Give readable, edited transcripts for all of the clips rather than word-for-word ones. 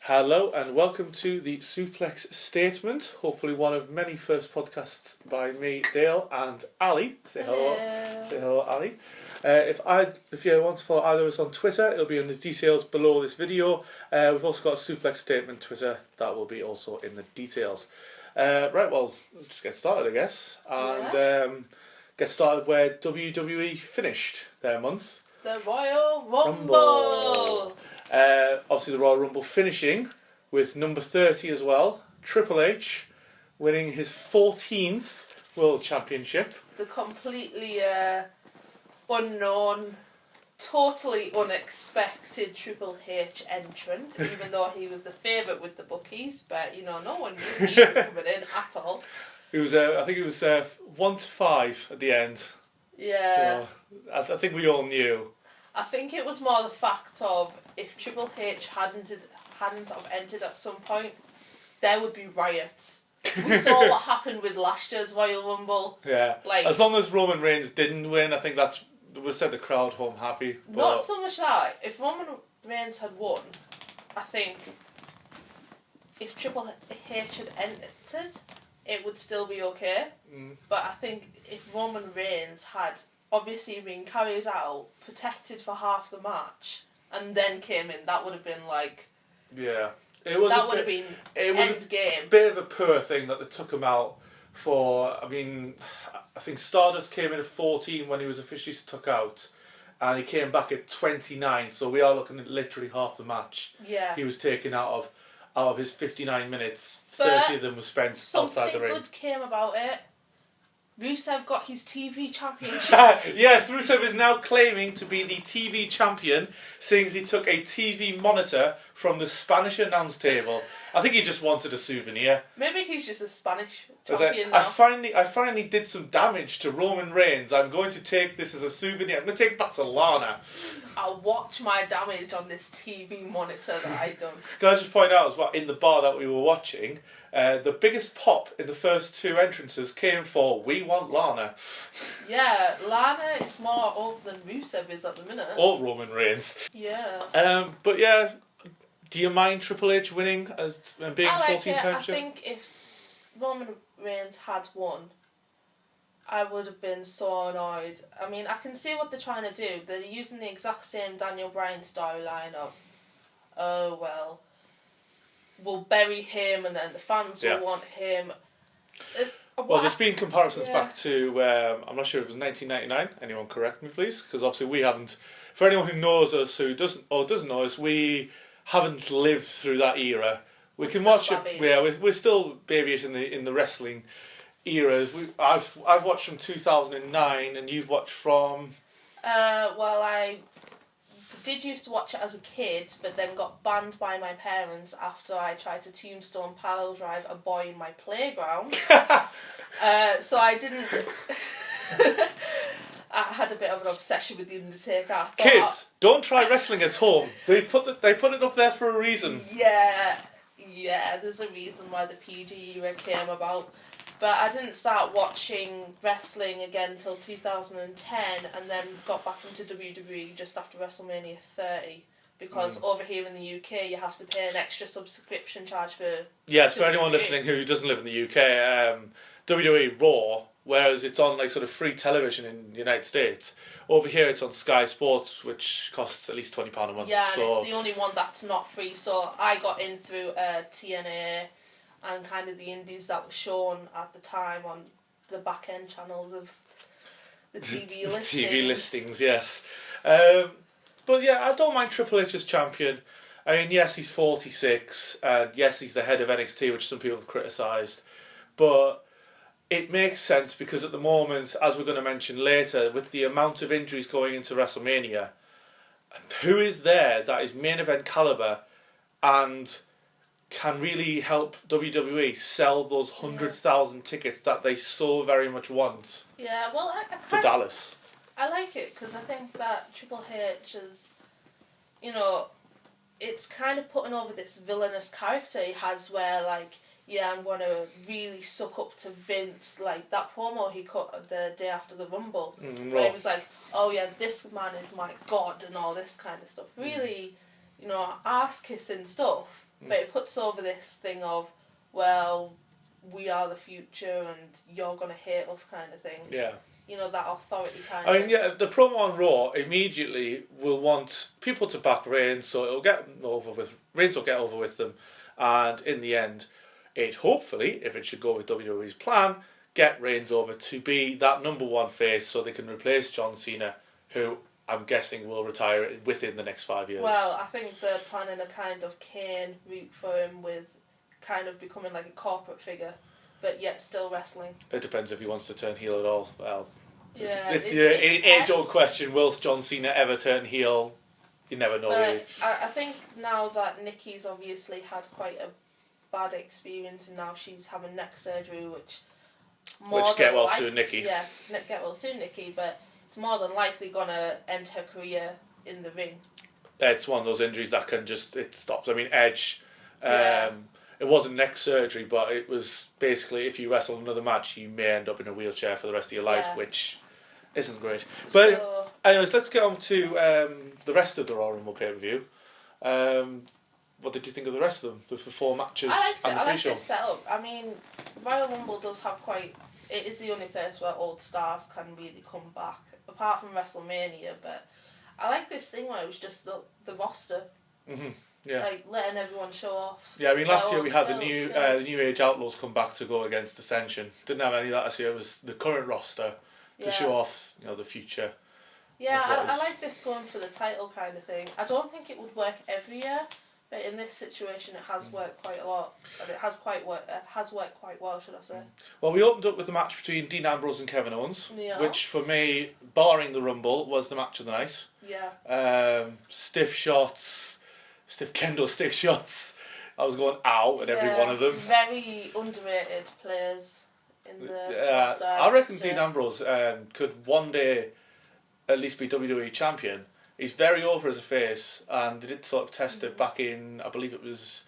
Hello and welcome to the Suplex Statement, hopefully one of many first podcasts by me, Dale, and Ali. Say hello. Say hello, Ali. If you want to follow either of us on Twitter, it'll be in the details below this video. We've also got a Suplex Statement Twitter, that will be also in the details. Right, well, let's just get started, I guess, and get started where WWE finished their month. The Royal Rumble! Obviously the Royal Rumble finishing with number 30 as well, Triple H winning his 14th World Championship. The completely unknown, totally unexpected Triple H entrant, even though he was the favourite with the bookies, but no one knew he was coming in at all. It was, I think it was 1-5 at the end. Yeah. So I think we all knew. I think it was more the fact of if Triple H hadn't have entered at some point, there would be riots. We saw what happened with last year's Royal Rumble. Yeah. As long as Roman Reigns didn't win, I think would send the crowd home happy. But not so much that. If Roman Reigns had won, I think if Triple H had entered, it would still be okay. But I think if Roman Reigns had obviously been carried out, protected for half the match, and then came in, that would have been like... Yeah. It would have been end game. A bit of a poor thing that they took him out for. I mean, I think Stardust came in at 14 when he was officially took out, and he came back at 29, so we are looking at literally half the match. Yeah. He was taken out of his 59 minutes, 30 of them was spent outside the ring. Something good came about it. Rusev got his TV championship. Yes, Rusev is now claiming to be the TV champion, seeing as he took a TV monitor from the Spanish announce table. I think he just wanted a souvenir. Maybe he's just a Spanish champion now. I finally did some damage to Roman Reigns. I'm going to take this as a souvenir. I'm going to take it back to Lana. I'll watch my damage on this TV monitor that I've done. Can I just point out as well, in the bar that we were watching, the biggest pop in the first two entrances came for "We Want Lana." Yeah, Lana is more over than Rusev is at the minute. Or Roman Reigns. Yeah. But yeah, do you mind Triple H winning and being 14 times? I think if Roman Reigns had won, I would have been so annoyed. I mean, I can see what they're trying to do. They're using the exact same Daniel Bryan storyline of, oh well, we'll bury him and then the fans will want him. Well, there's been comparisons back to, I'm not sure if it was 1999. Anyone correct me, please? Because obviously we haven't, for anyone who knows us, who doesn't know us, we haven't lived through that era. We can watch it. Yeah, we're still babyish in the wrestling eras. I've watched from 2009, and you've watched from. Well, I did used to watch it as a kid, but then got banned by my parents after I tried to tombstone pile drive a boy in my playground. So I didn't. I had a bit of an obsession with The Undertaker. Kids, don't try wrestling at home. They put it up there for a reason. Yeah, there's a reason why the PG era came about. But I didn't start watching wrestling again until 2010, and then got back into WWE just after WrestleMania 30. Because over here in the UK, you have to pay an extra subscription charge for... Yes, for anyone listening who doesn't live in the UK, WWE Raw, whereas it's on like sort of free television in the United States, over here it's on Sky Sports, which costs at least £20 a month. Yeah, and it's the only one that's not free. So I got in through TNA and kind of the indies that were shown at the time on the back end channels of the TV listings. TV listings, yes. But yeah, I don't mind Triple H as champion. I mean, yes, he's 46, and yes, he's the head of NXT, which some people have criticised. But it makes sense because at the moment, as we're going to mention later, with the amount of injuries going into WrestleMania, who is there that is main event caliber and can really help WWE sell those 100,000 tickets that they so very much want? Yeah, well, for Dallas. I like it because I think that Triple H is, it's kind of putting over this villainous character he has where, like, yeah, I'm going to really suck up to Vince. Like, that promo he cut the day after the Rumble, where he was like, oh yeah, this man is my god and all this kind of stuff. Really, arse-kissing stuff. But it puts over this thing of, well, we are the future and you're going to hate us kind of thing. Yeah. You know, that authority kind I of... mean, yeah, the promo on Raw immediately will want people to back Reigns, so it'll get over with. Reigns will get over with them, and in the end, it hopefully, if it should go with WWE's plan, get Reigns over to be that number one face, so they can replace John Cena, who I'm guessing will retire within the next 5 years. Well, I think they're planning a kind of Kane route for him, with kind of becoming like a corporate figure, but yet still wrestling. It depends if he wants to turn heel at all. Well, yeah, it's the age-old question: will John Cena ever turn heel? You never know. Really. I think now that Nikki's obviously had quite a bad experience, and now she's having neck surgery, which get well soon, Nikki. Yeah, get well soon, Nikki. But it's more than likely gonna end her career in the ring. It's one of those injuries that can just it stops. I mean, Edge. It wasn't neck surgery, but it was basically if you wrestle another match, you may end up in a wheelchair for the rest of your life, which isn't great. But anyways, let's get on to the rest of the Royal Rumble pay-per-view. What did you think of the rest of them? The 4 matches and the I like pre-show? this setup. I mean, Royal Rumble does have quite... It is the only place where old stars can really come back, apart from WrestleMania, but I like this thing where it was just the roster. Mm-hmm. Yeah. Like, letting everyone show off. Yeah, I mean, last year we had the New Age Outlaws come back to go against Ascension. Didn't have any of that this year. It was the current roster to show off, the future. Yeah, I like this going for the title kind of thing. I don't think it would work every year, but in this situation it has worked quite a lot. And it has worked quite well, should I say. Well, we opened up with the match between Dean Ambrose and Kevin Owens, which for me, barring the Rumble, was the match of the night. Yeah. Stiff shots, stiff kendo stick shots. I was going ow at every one of them. Very underrated players in the roster. I reckon Dean Ambrose could one day at least be WWE champion. He's very over as a face, and they did sort of test it back in, I believe it was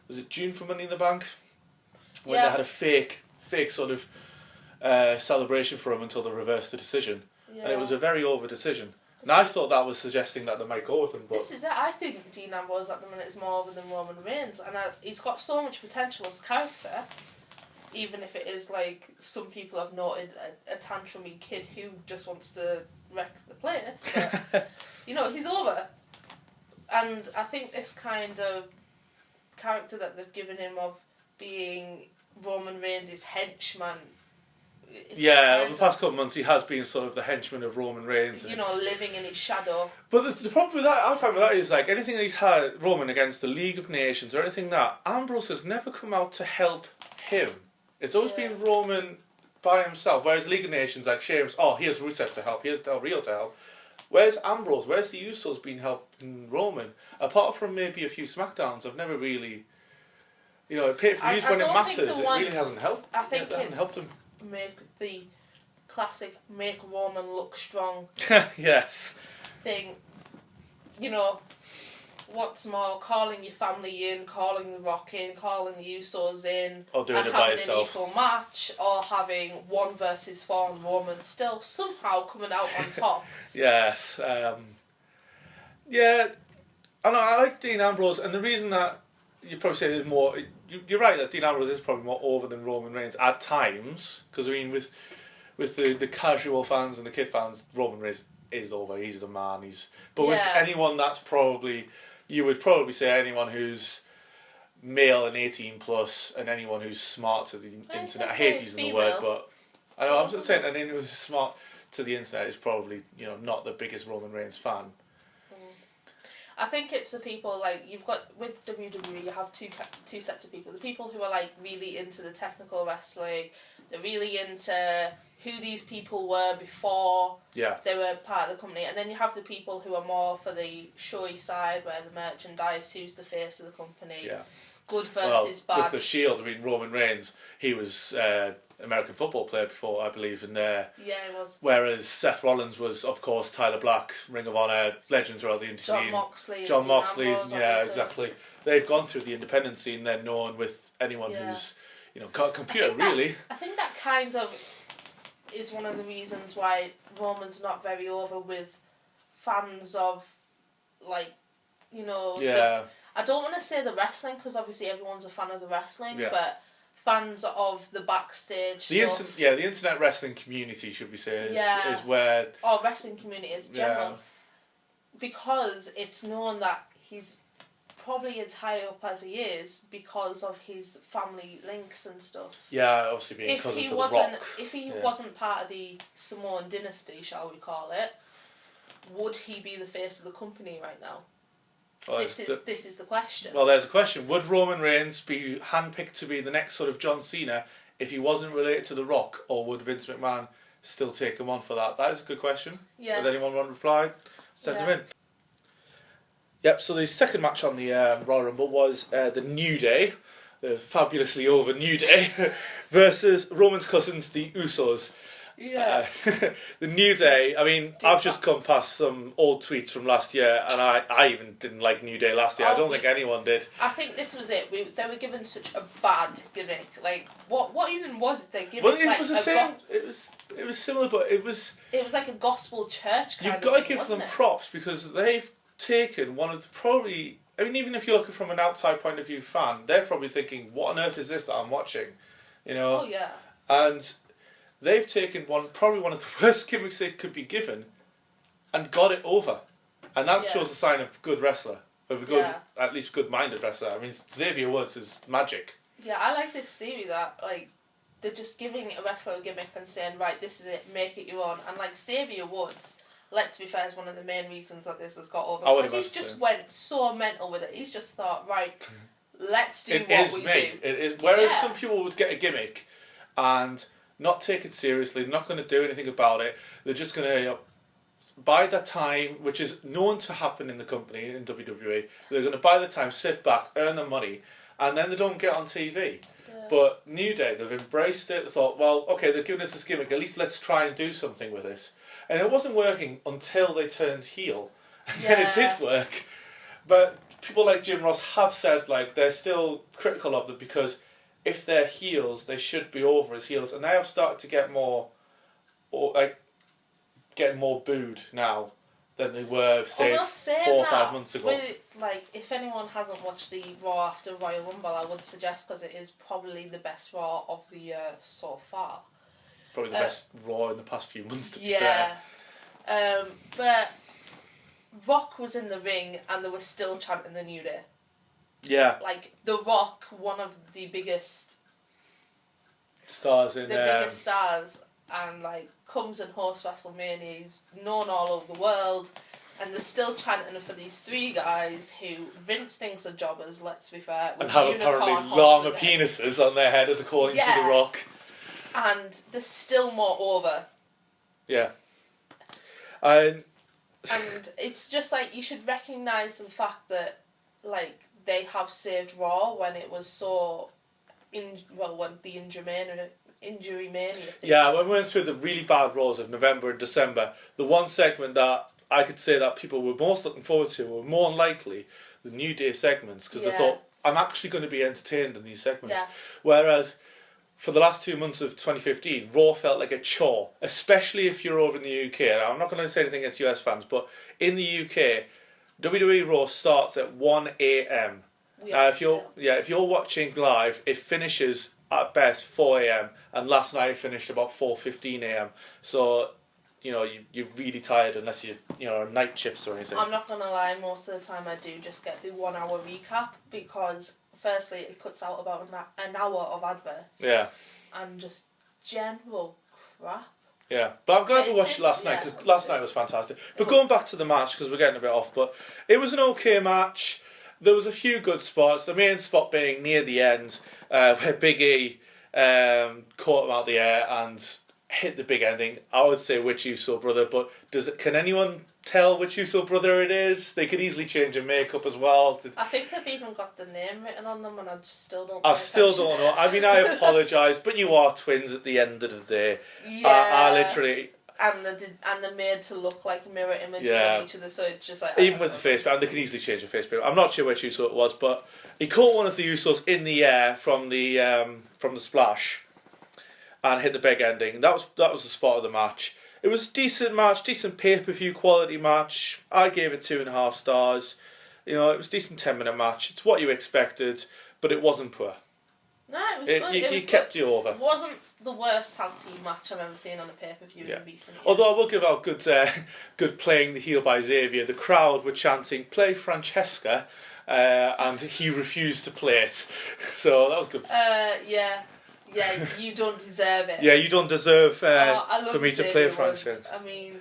it June for Money in the Bank? When they had a fake sort of celebration for him until they reversed the decision. Yeah. And it was a very over decision. And I thought that was suggesting that they might go with him. But this is it. I think Dean Ambrose at the minute is more over than Roman Reigns, and he's got so much potential as a character, even if it is like some people have noted a tantrumy kid who just wants to wreck the place. But, he's over. And I think this kind of character that they've given him of being Roman Reigns' henchman. Yeah, over the past couple of months he has been sort of the henchman of Roman Reigns. Living in his shadow. But the problem with that, I find with that is like anything that he's had Roman against the League of Nations or anything that, Ambrose has never come out to help him. It's always been Roman by himself, whereas League of Nations, like Sheamus, here's Rusev to help, here's Del Rio to help. Where's Ambrose? Where's the Usos been helping Roman? Apart from maybe a few SmackDowns, I've never really... pay-per-views when it matters, it really hasn't helped. I think it hasn't helped him. Make the classic make Roman look strong yes thing. What's more, calling your family in, calling The Rock in, calling the Usos in, or doing and it by having yourself. an equal match, or having 1 versus 4 and Roman still somehow coming out on top. Yes. Yeah, I know, I like Dean Ambrose, and the reason that you probably say there's more... You're right that Dean Ambrose is probably more over than Roman Reigns at times, because I mean with the casual fans and the kid fans, Roman Reigns is over. He's the man. With anyone that's probably, you would probably say anyone who's male and 18 plus, and anyone who's smart to the internet. I hate using the word, but I know I'm saying anyone who's smart to the internet is probably not the biggest Roman Reigns fan. I think it's the people, like, you've got, with WWE, you have two sets of people. The people who are, like, really into the technical wrestling, they're really into who these people were before they were part of the company. And then you have the people who are more for the showy side, where the merchandise, who's the face of the company. Yeah. Good versus bad. With the Shield, I mean, Roman Reigns, he was American football player before, I believe, and he was. Whereas Seth Rollins was, of course, Tyler Black, Ring of Honor, legends throughout the indie scene. John Moxley, exactly. They've gone through the independent scene. They're known with anyone who's, got a computer, really. I think that kind of is one of the reasons why Roman's not very over with fans of, like, I don't want to say the wrestling, because obviously everyone's a fan of the wrestling, Yeah. but fans of the backstage The stuff. the internet wrestling community, should we say, is where... Or wrestling community is general. Because it's known that he's probably as high up as he is because of his family links and stuff. Yeah, obviously being cousin to The Rock. If he wasn't part of the Samoan dynasty, shall we call it, would he be the face of the company right now? Well, this is the question. Well, there's a question. Would Roman Reigns be handpicked to be the next sort of John Cena if he wasn't related to The Rock, or would Vince McMahon still take him on for that? That is a good question. Yeah. Has anyone want to reply? Send them in. Yep, so the second match on the Royal Rumble was the New Day, the fabulously over New Day, versus Roman's cousins, the Usos. Yeah. The New Day, I mean, I've just come past some old tweets from last year, and I even didn't like New Day last year. I don't think anyone did. I think this was it. They were given such a bad gimmick. Like, what even was it? Their gimmick? Well, it was the same. It was similar, but it was... It was like a gospel church kind You've of got to thing, give them it? props, because they've taken one of the probably... I mean, even if you're looking from an outside point of view fan, they're probably thinking, what on earth is this that I'm watching? You know? Oh, yeah. And they've taken probably one of the worst gimmicks they could be given and got it over. And that shows a sign of a good wrestler. Of a good, at least good-minded wrestler. I mean, Xavier Woods is magic. Yeah, I like this theory that, like, they're just giving a wrestler a gimmick and saying, right, this is it, make it your own. And, like, Xavier Woods, let's be fair, is one of the main reasons that this has got over. Because he's just went so mental with it. He's just thought, right, let's do what we do. It is. Whereas some people would get a gimmick and not take it seriously, not going to do anything about it. They're just going to buy the time, which is known to happen in the company, in WWE. They're going to buy the time, sit back, earn the money, and then they don't get on TV. But New Day, they've embraced it. They thought, well, okay, they're giving us this gimmick, at least let's try and do something with it. And it wasn't working until they turned heel. And then it did work. But people like Jim Ross have said, like, they're still critical of them because if they're heels, they should be over as heels. And they have started to get more, getting more booed now than they were, say, 4 or 5 months ago. Like, if anyone hasn't watched the Raw after Royal Rumble, I would suggest, because it is probably the best Raw of the year so far. Probably the best Raw in the past few months, to be fair. But Rock was in the ring and they were still chanting the New Day. Yeah. Like, The Rock, one of the biggest stars in biggest stars, and, like, comes and hosts WrestleMania. He's known all over the world, and they're still chanting for these three guys who Vince thinks are jobbers, let's be fair. And have apparently llama penises on their head, as according to The Rock. And they're still more over. Yeah. And it's just like, you should recognise the fact that, like, they have saved Raw when it was so... when the Injury Mania thing. Yeah, when we went through the really bad Raws of November and December, the one segment that I could say that people were most looking forward to were more than likely the New Day segments, because I thought, I'm actually going to be entertained in these segments. Yeah. Whereas for the last 2 months of 2015, Raw felt like a chore, especially if you're over in the UK. Now, I'm not going to say anything against US fans, but in the UK, WWE Raw starts at 1 a.m. Now, if you're watching live, it finishes at best 4 a.m. and last night it finished about 4:15 a.m. So, you know, you're really tired unless you're on night shifts or anything. I'm not gonna lie, most of the time I do just get the 1 hour recap, because firstly it cuts out about an hour of adverts. Yeah. And just general crap. Yeah, but I'm glad we watched it last night, because last night was fantastic. But going back to the match, because we're getting a bit off, but it was an okay match. There was a few good spots. The main spot being near the end, where Big E caught him out the air and hit the big ending. I would say which Uso brother, but can anyone tell which Uso brother it is? They could easily change their makeup as well. I think they've even got the name written on them, and I still don't. I still don't know. I mean, I apologise, but you are twins at the end of the day. Yeah. I literally. And they're made to look like mirror images on each other, so it's just like... Even with the face paint, and they can easily change the face paint. I'm not sure which Uso it was, but he caught one of the Usos in the air from the splash and hit the big ending. That was the spot of the match. It was a decent match, decent pay-per-view quality match. I gave it 2.5 stars. You know, it was a decent 10-minute match. It's what you expected, but it wasn't poor. No, it was good. It kept you over. It wasn't the worst tag team match I've ever seen on a pay-per-view in recent years. Although I will give out good playing the heel by Xavier. The crowd were chanting, "Play Francesca," and he refused to play it. So that was good. Yeah, you don't deserve it. Yeah, you don't deserve for me to play Xavier Francesca. I mean,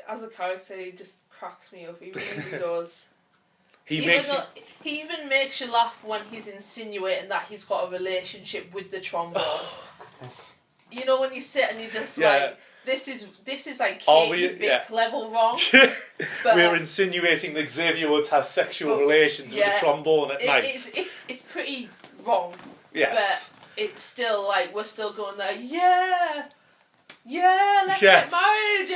as a character, he just cracks me up. He really does. He even makes you laugh when he's insinuating that he's got a relationship with the trombone. You know, when you sit and you're just like, this is like Katie Vick level wrong. But we're insinuating that Xavier Woods has sexual relations with the trombone at night. It's pretty wrong. Yes. But it's still like, we're still going there, let's get married,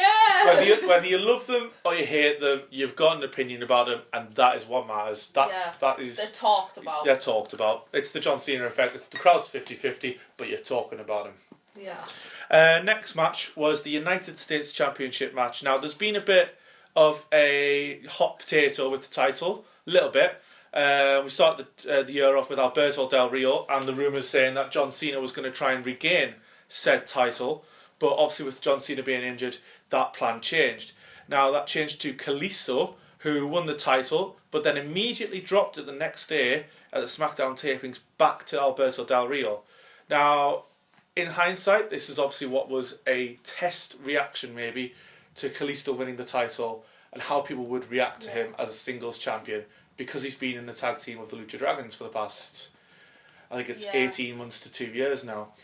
Whether you love them or you hate them, you've got an opinion about them, and that is what matters. That is. They're talked about. They're talked about. It's the John Cena effect. The crowd's 50-50, but you're talking about them. Yeah. Next match was the United States Championship match. Now, there's been a bit of a hot potato with the title, a little bit. We started the year off with Alberto Del Rio, and the rumours saying that John Cena was going to try and regain said title. But obviously with John Cena being injured, that plan changed. Now that changed to Kalisto, who won the title, but then immediately dropped it the next day at the SmackDown tapings back to Alberto Del Rio. Now, in hindsight, this is obviously what was a test reaction maybe to Kalisto winning the title and how people would react to him as a singles champion, because he's been in the tag team with the Lucha Dragons for the past, I think it's 18 months to 2 years now.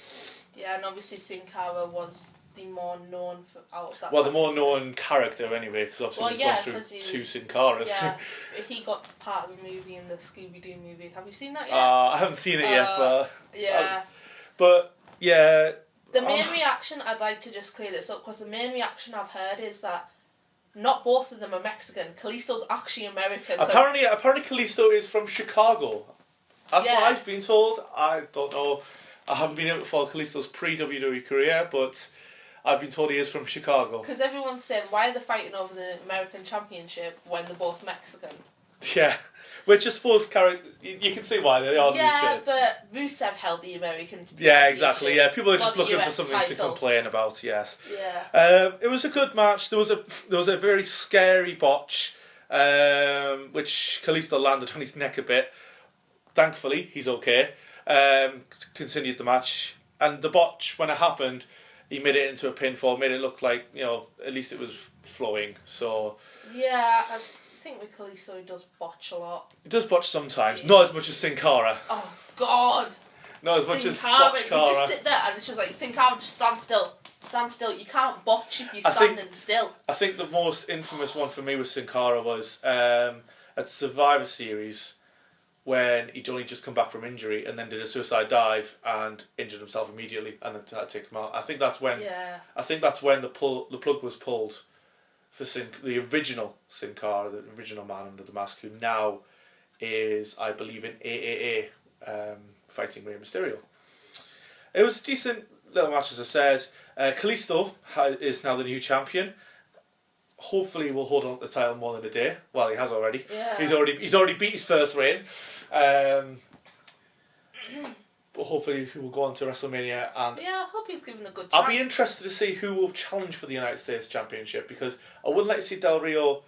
Yeah, and obviously Sin Cara was the more known out of that. Well, the more known character anyway, because obviously we've gone through two Sin Caras. Yeah, he got part of the movie in the Scooby-Doo movie. Have you seen that yet? I haven't seen it yet, but... Yeah. But, yeah... The main reaction, I'd like to just clear this up, because the main reaction I've heard is that not both of them are Mexican. Kalisto's actually American. Apparently Kalisto is from Chicago. That's what I've been told. I don't know... I haven't been able to follow Kalisto's pre-WWE career, but I've been told he is from Chicago. Because everyone said, why are they fighting over the American Championship when they're both Mexican? Yeah, which I suppose you can see why they are. Yeah, but Rusev held the American Championship. Yeah, exactly. Yeah, people are just looking for something to complain about. Yes. Yeah. It was a good match. There was a very scary botch, which Kalisto landed on his neck a bit. Thankfully, he's okay. Continued the match, and the botch, when it happened, he made it into a pinfall, made it look like, you know, at least it was flowing. So yeah, I think with Kalisto he does botch a lot. He does botch sometimes, not as much as Sin Cara. Oh God! Not as much as botch Cara. You just sit there and it's just like, Sin Cara, just stand still. You can't botch if you're standing still. I think the most infamous one for me with Sin Cara was at Survivor Series, when he'd only just come back from injury and then did a suicide dive and injured himself immediately and then had to take him out. I think that's when the plug was pulled for the original Sin Cara, the original man under the mask, who now is, I believe, in AAA, fighting Rey Mysterio. It was a decent little match, as I said. Kalisto is now the new champion. Hopefully we'll hold on to the title more than a day. Well, he has already. Yeah. He's already beat his first reign. But hopefully he will go on to WrestleMania, and I hope he's given a good chance. I'll be interested to see who will challenge for the United States Championship, because I wouldn't like to see Del Rio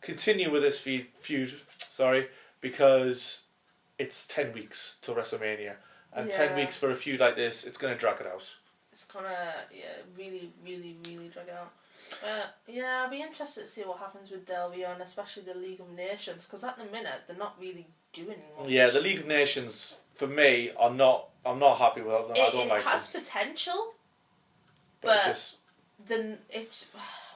continue with this feud. Because it's 10 weeks till WrestleMania, and 10 weeks for a feud like this, it's going to drag it out. It's gonna really, really, really drag it out. I'll be interested to see what happens with Del Rio, and especially the League of Nations, because at the minute they're not really doing much. Yeah, the League of Nations for me I'm not happy with them. I don't like them. It has potential, but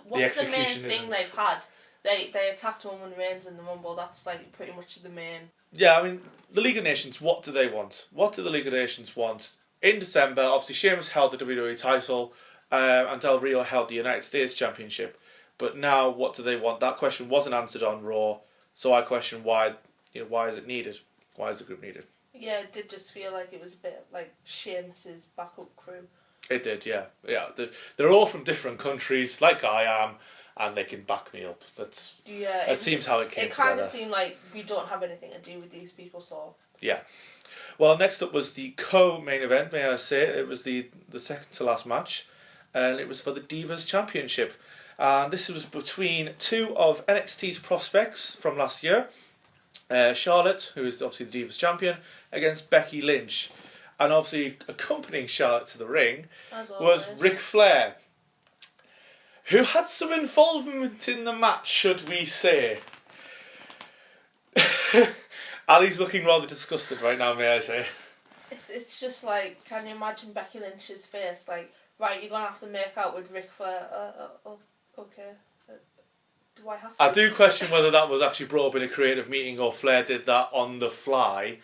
what's the main thing they've had? They attacked Roman Reigns in the Rumble. That's like pretty much the main. Yeah, I mean the League of Nations. What do they want? What do the League of Nations want? In December, obviously Sheamus held the WWE title. And Del Rio held the United States Championship. But now, what do they want? That question wasn't answered on Raw, so I question why. Why is it needed? Why is the group needed? Yeah, it did just feel like it was a bit like Sheamus's backup crew. It did, yeah. They're all from different countries, like I am, and they can back me up. That seems how it came together. It kind of seemed like we don't have anything to do with these people, so... Yeah. Well, next up was the co-main event, may I say. It was the second to last match, and it was for the Divas Championship. And this was between two of NXT's prospects from last year. Charlotte, who is obviously the Divas Champion, against Becky Lynch. And obviously accompanying Charlotte to the ring was Ric Flair, who had some involvement in the match, should we say. Ali's looking rather disgusted right now, may I say. It's just like, can you imagine Becky Lynch's face? Like, right, you're going to have to make out with Ric Flair. Okay. Do I have to? I do question whether that was actually brought up in a creative meeting or Flair did that on the fly.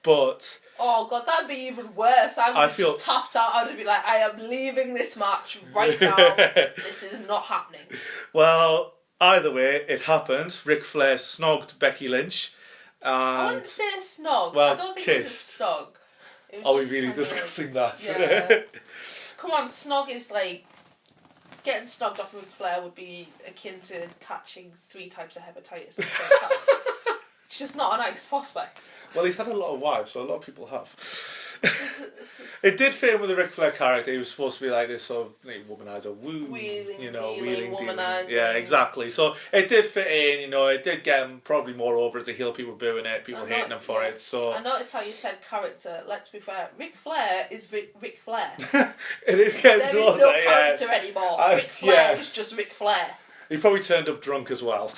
But... Oh God, that'd be even worse. I would just tapped out. I would be like, I am leaving this match right now. This is not happening. Well, either way, it happened. Ric Flair snogged Becky Lynch. I wouldn't say snog. Well, I don't think kissed. it was a snog. Are we really discussing that? Yeah. Come on, snog is like... Getting snogged off Ric Flair would be akin to catching 3 types of hepatitis at the same time. It's just not a nice prospect. Well, he's had a lot of wives, so a lot of people have. It did fit in with the Ric Flair character. He was supposed to be like this sort of womanizer, wheeling womanizer. Yeah, exactly. So it did fit in. It did get him probably more over as a heel. People booing it, people hating him for it. So I noticed how you said character. Let's be fair. Ric Flair is Ric Flair. It is getting there is no character anymore. Ric Flair is just Ric Flair. He probably turned up drunk as well.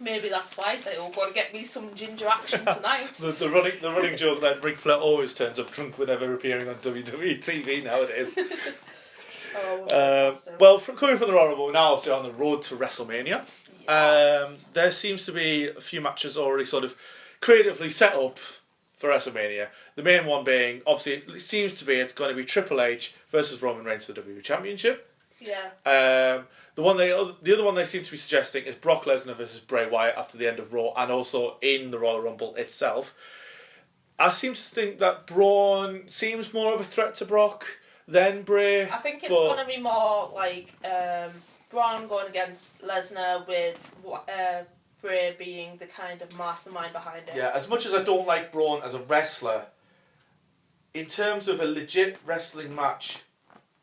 Maybe that's why he's like, oh, got to get me some ginger action tonight. the running joke that Ric Flair always turns up drunk whenever appearing on WWE TV nowadays. Coming from the Royal Rumble, we're now obviously on the road to WrestleMania. Yes. There seems to be a few matches already sort of creatively set up for WrestleMania. The main one being, obviously, it seems to be it's going to be Triple H versus Roman Reigns for the WWE Championship. Yeah. The other one they seem to be suggesting is Brock Lesnar versus Bray Wyatt after the end of Raw, and also in the Royal Rumble itself. I seem to think that Braun seems more of a threat to Brock than Bray. I think it's going to be more like Braun going against Lesnar with Bray being the kind of mastermind behind it. Yeah, as much as I don't like Braun as a wrestler, in terms of a legit wrestling match,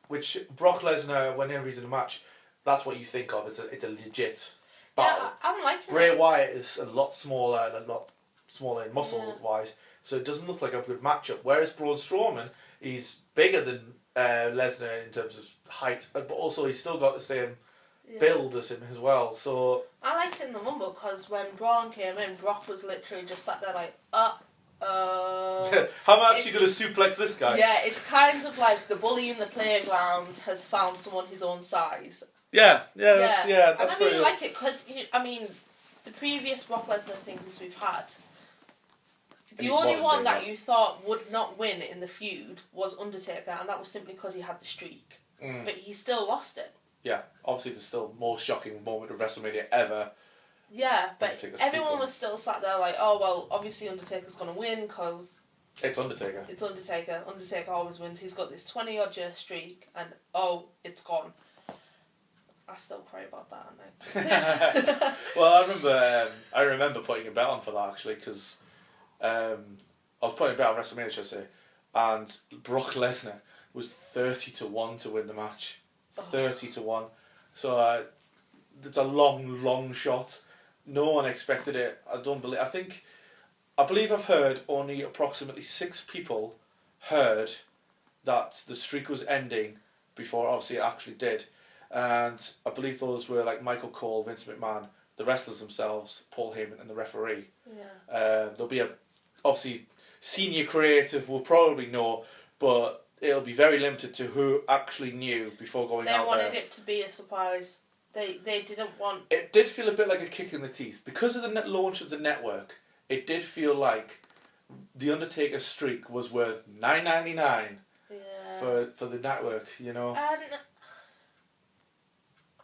which Brock Lesnar, whenever he's in a match, that's what you think of. It's a legit battle. Yeah, I'm liking Bray Wyatt is a lot smaller and a lot smaller in muscle-wise, so it doesn't look like a good matchup. Whereas Braun Strowman, he's bigger than Lesnar in terms of height, but also he's still got the same build as him as well. So I liked it in the Rumble because when Braun came in, Brock was literally just sat there like, how am I actually going to suplex this guy? Yeah, it's kind of like the bully in the playground has found someone his own size. That's and I really like it because, the previous Brock Lesnar things we've had, the only one that you thought would not win in the feud was Undertaker, and that was simply because he had the streak. But he still lost it. Yeah, obviously the still most shocking moment of WrestleMania ever. Yeah, but everyone was still sat there like, oh, well, obviously Undertaker's going to win because... It's Undertaker. It's Undertaker. Undertaker always wins. He's got this 20-odd year streak, and it's gone. I still cry about that at night. Well, I remember putting a bet on for that actually because I was putting a bet on WrestleMania, should I say, and Brock Lesnar was 30-1 to win the match. 30-1. So it's a long shot. No one expected it. I believe I've heard only approximately 6 people heard that the streak was ending before obviously it actually did. And I believe those were like Michael Cole, Vince McMahon, the wrestlers themselves, Paul Heyman and the referee. Yeah. There'll be obviously senior creative will probably know, but it'll be very limited to who actually knew before going out there. They wanted it to be a surprise. They didn't want... It did feel a bit like a kick in the teeth. Because of the launch of the network, it did feel like the Undertaker streak was worth $9.99 for the network,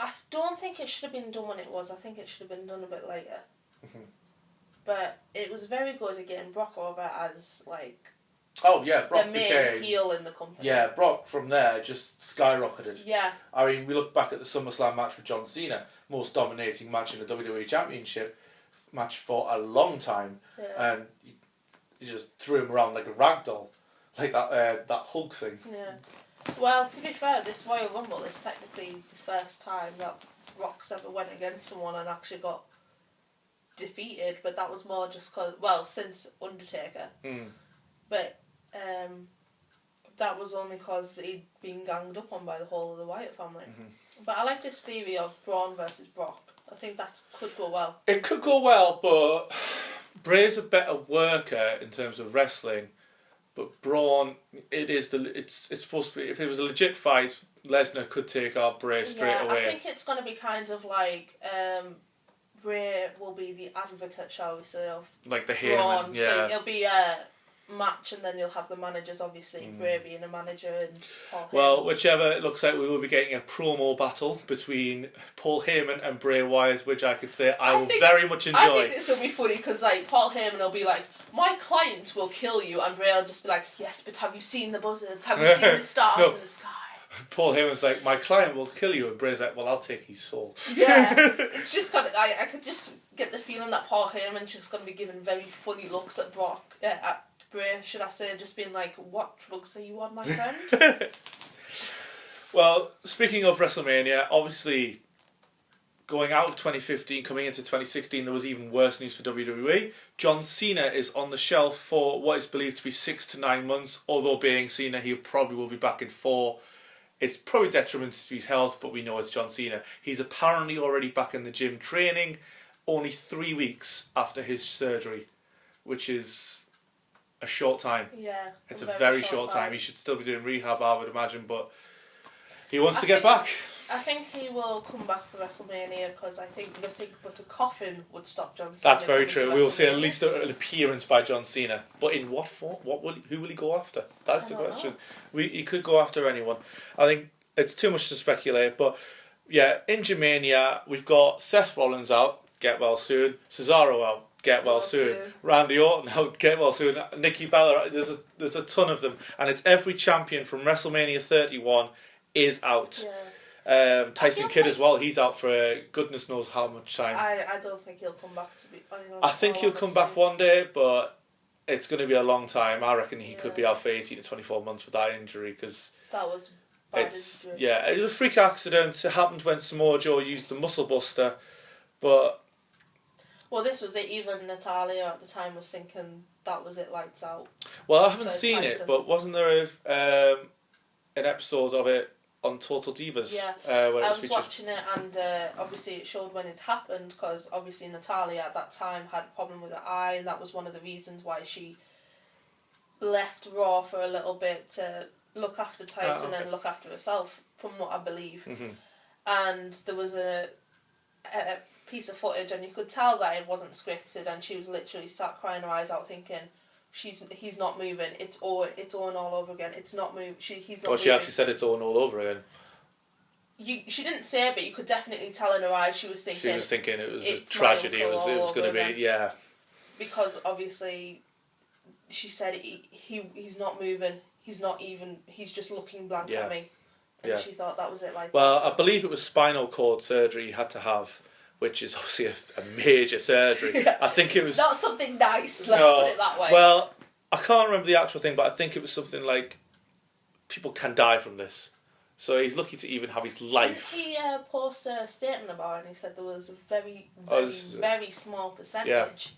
I don't think it should have been done when it was. I think it should have been done a bit later. But it was very good at getting Brock over as, like, Oh yeah, Brock the main became heel in the company. Yeah, Brock from there just skyrocketed. Yeah. I mean, we look back at the SummerSlam match with John Cena, most dominating match in the WWE Championship match for a long time, and you just threw him around like a rag doll, like that Hulk thing. Yeah. Well, to be fair, this Royal Rumble is technically the first time that Brock's ever went against someone and actually got defeated, but that was more just cause, well, since Undertaker. But that was only because he'd been ganged up on by the whole of the Wyatt family. But I like this theory of Braun versus Brock. I think that could go well. It could go well, but Bray's a better worker in terms of wrestling. But Braun, it's supposed to be, if it was a legit fight, Lesnar could take out Bray straight away. I think it's going to be kind of like Bray will be the advocate, shall we say, of like the Braun. Heyman, yeah. So it'll be a match, and then you'll have the managers, obviously, Bray being a manager and Paul Heyman. Well, whichever, it looks like we will be getting a promo battle between Paul Heyman and Bray Wyatt, which I could say I will very much enjoy. I think this will be funny because like Paul Heyman will be like, my client will kill you, and Bray will just be like, yes, but have you seen the buzzards? Have you seen the stars in the sky? Paul Heyman's like, my client will kill you, and Bray's like, well, I'll take his soul. Yeah, it's just got. I could just get the feeling that Paul Heyman's just going to be giving very funny looks at Brock, at Bray, should I say, just being like, what drugs are you on, my friend? Well, speaking of WrestleMania, obviously, going out of 2015, coming into 2016, there was even worse news for WWE. John Cena is on the shelf for what is believed to be 6 to 9 months, although being Cena, he probably will be back in 4. It's probably detrimental to his health, but we know it's John Cena. He's apparently already back in the gym training, only 3 weeks after his surgery, which is a short time. Yeah. It's a very short time. He should still be doing rehab, I would imagine, but he wants to get back. I think he will come back for WrestleMania because I think nothing but a coffin would stop John Cena. That's very true. We will see at least an appearance by John Cena, but in what form? Who will he go after? That's the question. He could go after anyone. I think it's too much to speculate, but yeah, in Germania we've got Seth Rollins out, get well soon. Cesaro out, get well soon. Randy Orton out, get well soon. Nikki Bella, there's a ton of them, and it's every champion from WrestleMania 31 is out. Yeah. Tyson Kidd as well, he's out for goodness knows how much time. I don't think he'll come back to be. I think he'll come back one day, but it's going to be a long time. I reckon he could be out for 18 to 24 months with that injury because that was bad. It was a freak accident. It happened when Samoa Joe used the muscle buster, but well, this was it. Even Natalia at the time was thinking that was it, lights out. Well, I haven't seen it, but wasn't there an episode of it on Total Divas? Yeah, where I was featured? watching it, and obviously it showed when it happened because obviously Natalia at that time had a problem with her eye, and that was one of the reasons why she left Raw for a little bit to look after Tyson and look after herself, from what I believe. And there was a piece of footage, and you could tell that it wasn't scripted, and she was literally sat crying her eyes out, thinking, he's not moving. It's on all over again. It's not moving. He's not. Well, she moving. actually said it's on all over again. She didn't say it, but you could definitely tell in her eyes she was thinking. She was thinking it was a tragedy. It was going to be again. Because obviously, she said he's not moving. He's not even. He's just looking blank at me. And she thought that was it. Well, I believe it was spinal cord surgery he had to have, which is obviously a major surgery. I think it was... It's not something nice, let's put it that way. Well, I can't remember the actual thing, but I think it was something like, people can die from this. So he's lucky to even have his life. Didn't he post a statement about it, and he said there was a very small percentage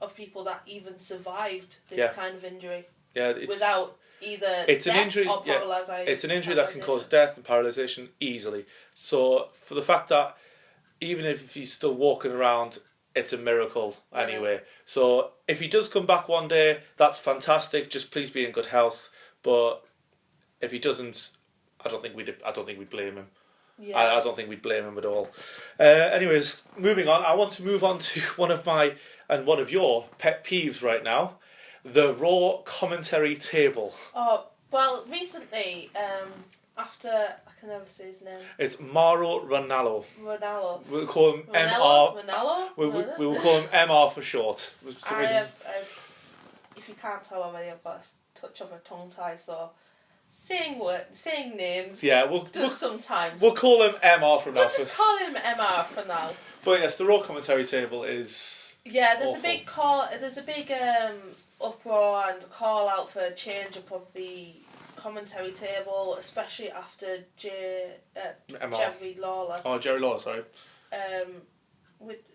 of people that even survived this kind of injury without either death or paralysation. It's an injury that can cause death and paralysation easily. So for the fact that even if he's still walking around, it's a miracle anyway. So if he does come back one day, that's fantastic. Just please be in good health. But if he doesn't, I don't think we'd blame him. Yeah. I don't think we'd blame him at all. Anyways, moving on. I want to move on to one of my and one of your pet peeves right now: the Raw commentary table. Oh well, recently. After, I can never say his name. It's Mauro Ranallo. We'll call him Ranallo? MR. We will call him MR for short. If you can't tell already, I've got touch of a tongue tie, so saying names does sometimes. We'll call him MR from now. We'll just call him MR for now. But yes, the Raw commentary table is there's awful. a big uproar and call out for a change up of the commentary table, especially after Jerry Lawler. Oh, Jerry Lawler, sorry.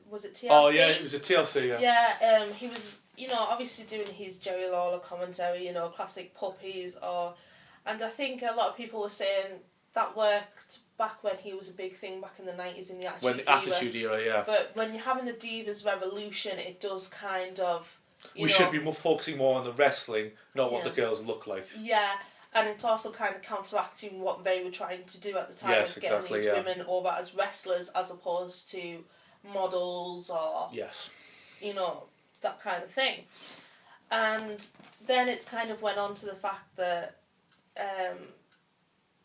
Was it TLC? Oh yeah, it was a TLC. Yeah. Yeah, he was, obviously doing his Jerry Lawler commentary, classic puppies, and I think a lot of people were saying that worked back when he was a big thing back in the 90s in the Attitude Era. Yeah. But when you're having the Divas Revolution, it does kind of. We should be focusing more on the wrestling, not what the girls look like. Yeah. And it's also kind of counteracting what they were trying to do at the time of getting these women over as wrestlers as opposed to models or that kind of thing. And then it's kind of went on to the fact that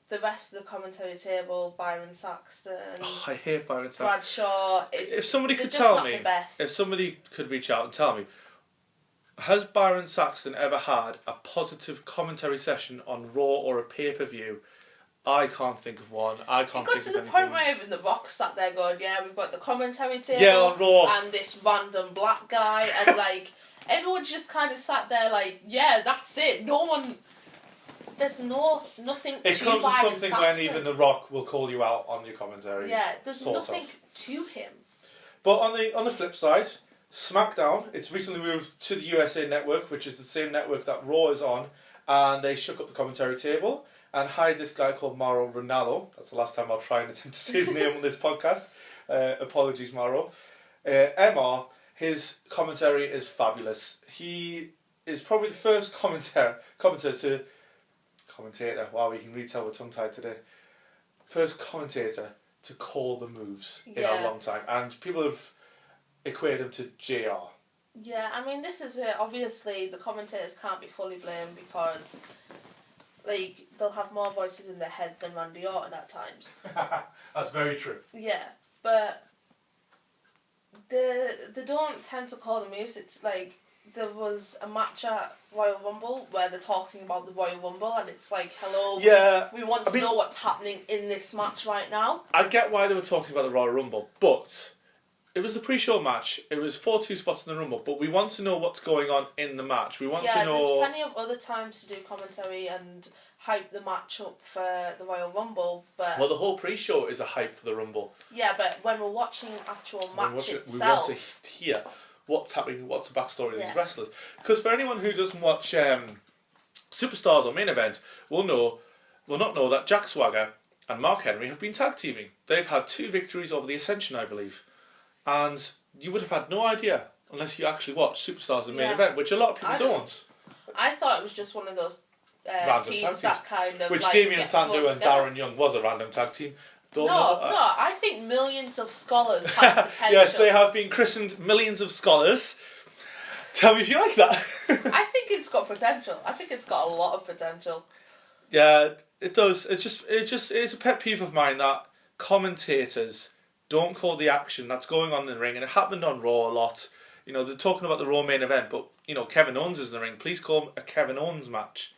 the rest of the commentary table, Byron Saxton, I hate Byron Saxton. Bradshaw, if somebody could tell me, if somebody could reach out and tell me, has Byron Saxton ever had a positive commentary session on Raw or a pay-per-view? I can't think of one. I can't think of anything. It got to the point where even The Rock sat there going, we've got the commentary table on Raw. And this random black guy and everyone's just kind of sat there that's it. No one... There's nothing it to comes to Byron something Saxton. when even The Rock will call you out on your commentary. Yeah, there's nothing to him. But on the flip side, SmackDown, it's recently moved to the USA Network, which is the same network that Raw is on, and they shook up the commentary table and hired this guy called Mauro Ranallo. That's the last time I'll try and attempt to say his name on this podcast. Apologies, Mauro. MR, his commentary is fabulous. He is probably the first commentator. Wow, we can really tell we're tongue-tied today. First commentator to call the moves in a long time. And people have equated him to JR. Yeah, I mean, this is it. Obviously, the commentators can't be fully blamed because, they'll have more voices in their head than Randy Orton at times. That's very true. Yeah, but they don't tend to call the moves. It's there was a match at Royal Rumble where they're talking about the Royal Rumble and it's hello, we want to know what's happening in this match right now. I get why they were talking about the Royal Rumble, but it was the pre-show match. It was 4-2 spots in the Rumble, but we want to know what's going on in the match. We want to know... there's plenty of other times to do commentary and hype the match up for the Royal Rumble, but... Well, the whole pre-show is a hype for the Rumble. Yeah, but when we're watching an actual match itself... We want to hear what's happening, what's the backstory of these wrestlers. Because for anyone who doesn't watch Superstars or Main Event, will not know that Jack Swagger and Mark Henry have been tag teaming. They've had 2 victories over the Ascension, I believe. And you would have had no idea unless you actually watched Superstars and Main Event, which a lot of people don't. I thought it was just one of those random teams that kind of... Which Damien Sandow and Darren Young was a random tag team. No, I think millions of scholars have potential. Yes, they have been christened millions of scholars. Tell me if you like that. I think it's got potential. I think it's got a lot of potential. Yeah, it does. It's a pet peeve of mine that commentators don't call the action that's going on in the ring, and it happened on Raw a lot. They're talking about the Raw main event, but Kevin Owens is in the ring. Please call him a Kevin Owens match.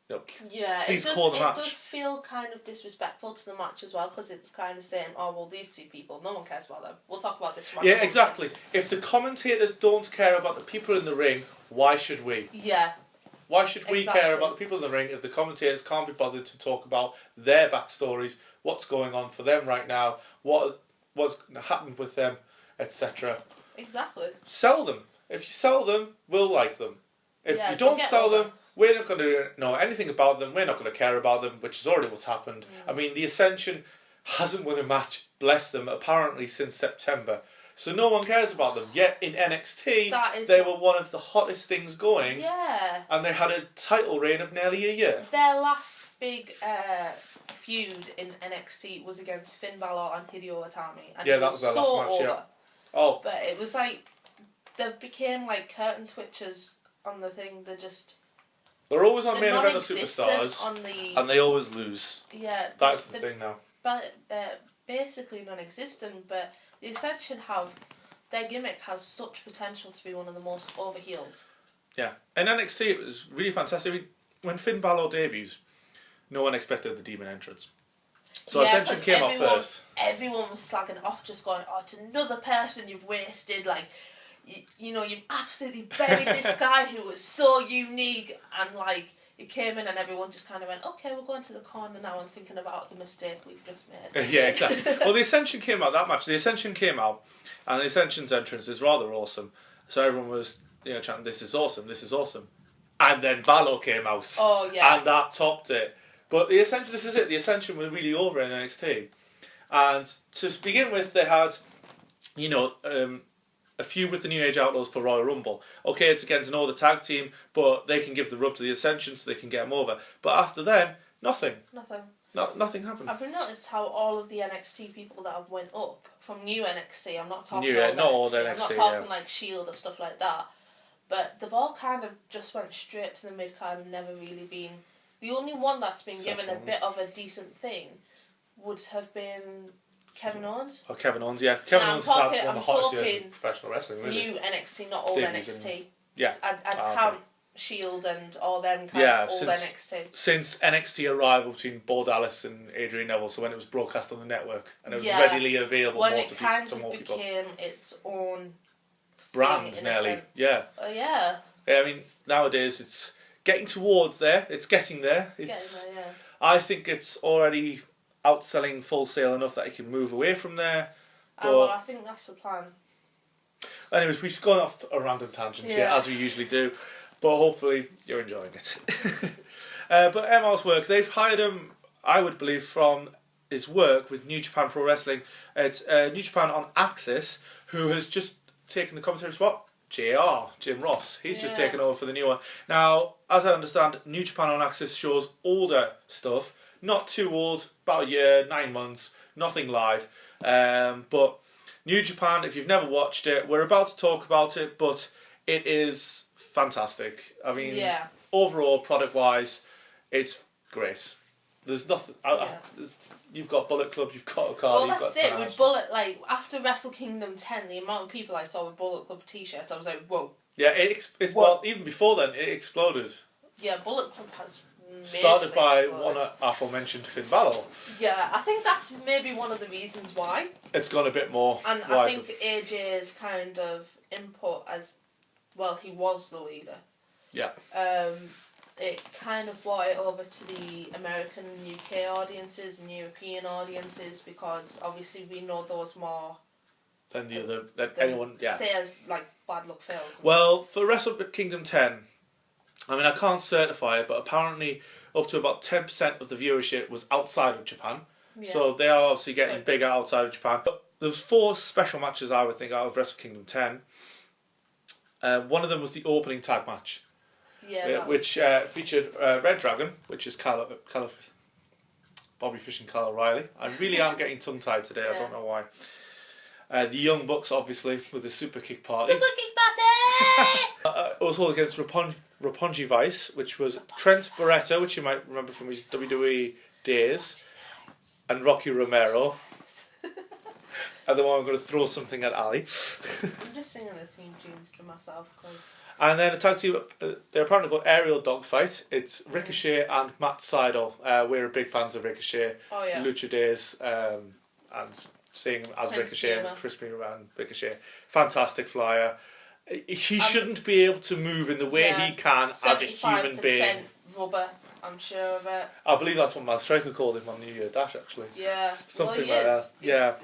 Please call the match. It does feel kind of disrespectful to the match as well, because it's kind of saying, these 2 people, no one cares about them. We'll talk about this. Yeah, exactly. If the commentators don't care about the people in the ring, why should we? Yeah. Why should we care about the people in the ring if the commentators can't be bothered to talk about their backstories, what's going on for them right now, what's happened with them, etc. Exactly. Sell them. If you sell them, we'll like them. If you don't sell them, we're not going to know anything about them. We're not going to care about them, which is already what's happened. I mean, the Ascension hasn't won a match, bless them, apparently since September. So no one cares about them. Yet in NXT, they were one of the hottest things going. Yeah. And they had a title reign of nearly a year. Their last big feud in NXT was against Finn Balor and Hideo Itami. And that was their last match, over. Oh. But it was they became curtain twitchers on the thing. They're always on Main Event of Superstars, and they always lose. Yeah. That's the thing now. But basically non-existent, but the Ascension their gimmick has such potential to be one of the most over heels. Yeah. In NXT, it was really fantastic. I mean, when Finn Balor debuts, no one expected the Demon entrance. So Ascension came out first. Everyone was slagging off, just going, "Oh, it's another person you've wasted. Like, you've absolutely buried this guy who was so unique." And like, it came in, and everyone just kind of went, "Okay, we're going to the corner now and thinking about the mistake we've just made." Yeah, exactly. Well, the Ascension came out that match. The Ascension came out, and the Ascension's entrance is rather awesome. So everyone was, chanting, "This is awesome! This is awesome!" And then Balor came out. Oh yeah. And that topped it. But the Ascension, this is it. The Ascension was really over in NXT, and to begin with, they had, a feud with the New Age Outlaws for Royal Rumble. Okay, it's against an older tag team, but they can give the rub to the Ascension so they can get them over. But after then, nothing. Nothing happened. I've noticed how all of the NXT people that have went up from new NXT, I'm not talking old NXT, NXT, I'm not talking like Shield or stuff like that, but they've all kind of just went straight to the mid card and never really been. The only one that's been given a bit of a decent thing would have been Kevin Owens. Oh, Kevin Owens, yeah. Kevin Owens is one of the hottest years in professional wrestling, really. New NXT, not old NXT. Yeah. I'd count Shield and all them kind of old NXT. Since NXT arrival between Bo Dallas and Adrian Neville, so when it was broadcast on the network and it was readily available when more it to kind more of people. became its own brand, nearly. Yeah. Yeah, I mean, nowadays it's getting towards there. It's getting there. I think it's already outselling Full Sail enough that it can move away from there. Well, I think that's the plan. Anyways, we've gone off a random tangent here, as we usually do, but hopefully you're enjoying it. But MR's work, they've hired him, I would believe, from his work with New Japan Pro Wrestling. It's New Japan on Axis, who has just taken the commentary spot. Jim Ross. He's just taken over for the new one. Now, as I understand, New Japan on Axis shows older stuff. Not too old, about a year, 9 months, nothing live. But New Japan, if you've never watched it, we're about to talk about it, but it is fantastic. I mean, overall, product-wise, it's great. There's nothing... You've got Bullet Club, you've got Okada, you've got... Well, that's it. With Bullet, after Wrestle Kingdom 10, the amount of people I saw with Bullet Club t-shirts, I was like, whoa. Yeah, well, even before then, it exploded. Yeah, Bullet Club has... Started by one aforementioned Finn Balor. Yeah, I think that's maybe one of the reasons why. It's gone a bit more. And I think AJ's kind of input as... Well, he was the leader. Yeah. It kind of brought it over to the American and UK audiences and European audiences because obviously we know those more than the other anyone say as like Bad Luck Fails. Well, for Wrestle Kingdom 10, I mean I can't certify it, but apparently up to about 10% of the viewership was outside of Japan. Yeah. So they are obviously getting bigger outside of Japan. But there's 4 special matches I would think out of Wrestle Kingdom 10. One of them was the opening tag match. Yeah, which featured Red Dragon, which is Bobby Fish and Kyle O'Reilly. I really am getting tongue-tied today, I don't know why. The Young Bucks, obviously, with the Super Kick Party. Super Kick Party! Also against Roppongi Vice, which was Trent Barretta, which you might remember from his WWE days, and Rocky Romero. And then I'm going to throw something at Ali. I'm just singing the theme tunes to myself because... And then a tag team, they're apparently called Aerial Dogfight. It's Ricochet and Matt Sydal. We're big fans of Ricochet. Oh, yeah. Lucha Days, and seeing him as Ricochet and Chris Beamer and Ricochet. Fantastic flyer. He shouldn't be able to move in the way he can as a human being. 75% rubber, I'm sure of it. I believe that's what Matt Striker called him on New Year Dash, actually. Yeah. Something like that. Yeah.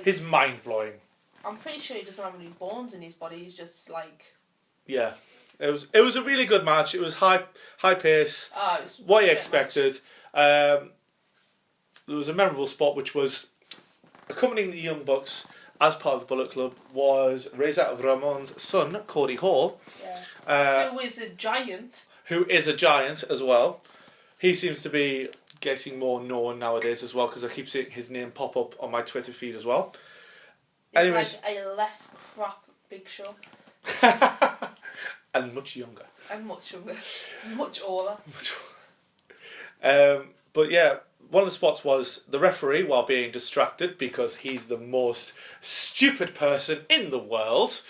He's mind-blowing. I'm pretty sure he doesn't have any bones in his body. He's just like... Yeah, it was a really good match. It was high pace. It was what you expected. There was a memorable spot which was accompanying the Young Bucks as part of the Bullet Club was Reza Ramon's son Cody Hall. Yeah. Who is a giant. Who is a giant as well. He seems to be getting more known nowadays as well because I keep seeing his name pop up on my Twitter feed as well. Anyways, like a less crap Big Show. And much younger. And much younger. Much older. But yeah, one of the spots was the referee while being distracted because he's the most stupid person in the world.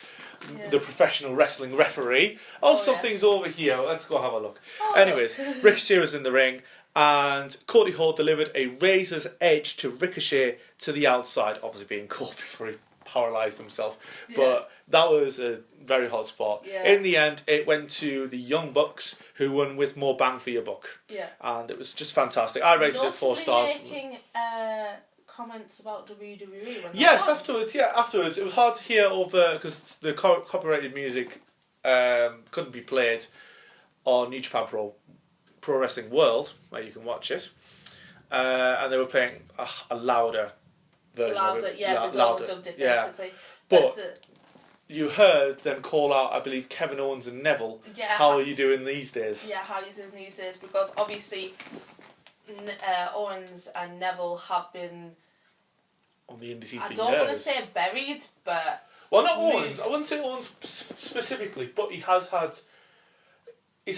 the professional wrestling referee. Oh, something's over here. Let's go have a look. Anyways, Ricochet was in the ring, and Cody Hall delivered a razor's edge to Ricochet to the outside, obviously being caught before he paralysed himself. But that was a very hot spot. In the end, it went to the Young Bucks, who won with more bang for your buck. And it was just fantastic. I rated it 4 stars. Making comments about WWE. Yes, afterwards. It was hard to hear over because the copyrighted music couldn't be played on New Japan Pro Wrestling World, where you can watch it, and they were playing a louder version of it. Louder, dubbed it basically. But you heard them call out, I believe, Kevin Owens and Neville. How are you doing these days? Yeah, how are you doing these days? Because obviously, Owens and Neville have been on the indie scene for years. I don't want to say buried, but well, not Owens. I wouldn't say Owens specifically, but he's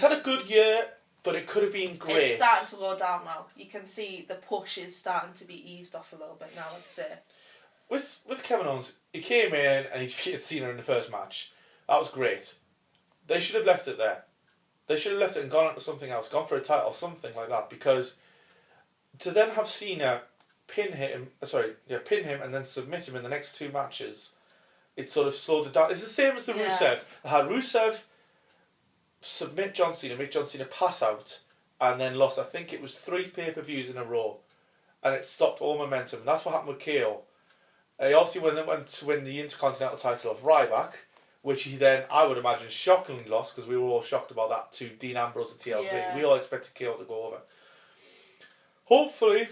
had a good year. But it could have been great. It's starting to go down now. You can see the push is starting to be eased off a little bit now, I'd say. With Kevin Owens, he came in and he defeated Cena in the first match. That was great. They should have left it there. They should have left it and gone on to something else, gone for a title, something like that. Because to then have Cena pin him and then submit him in the next 2 matches, it sort of slowed it down. It's the same as the Rusev. I had Rusev submit John Cena, make John Cena pass out, and then lost, I think it was 3 pay-per-views in a row, and it stopped all momentum. And that's what happened with KO. He obviously went to win the Intercontinental title of Ryback, which he then, I would imagine, shockingly lost, because we were all shocked about that, to Dean Ambrose at TLC. We all expected KO to go over. Hopefully,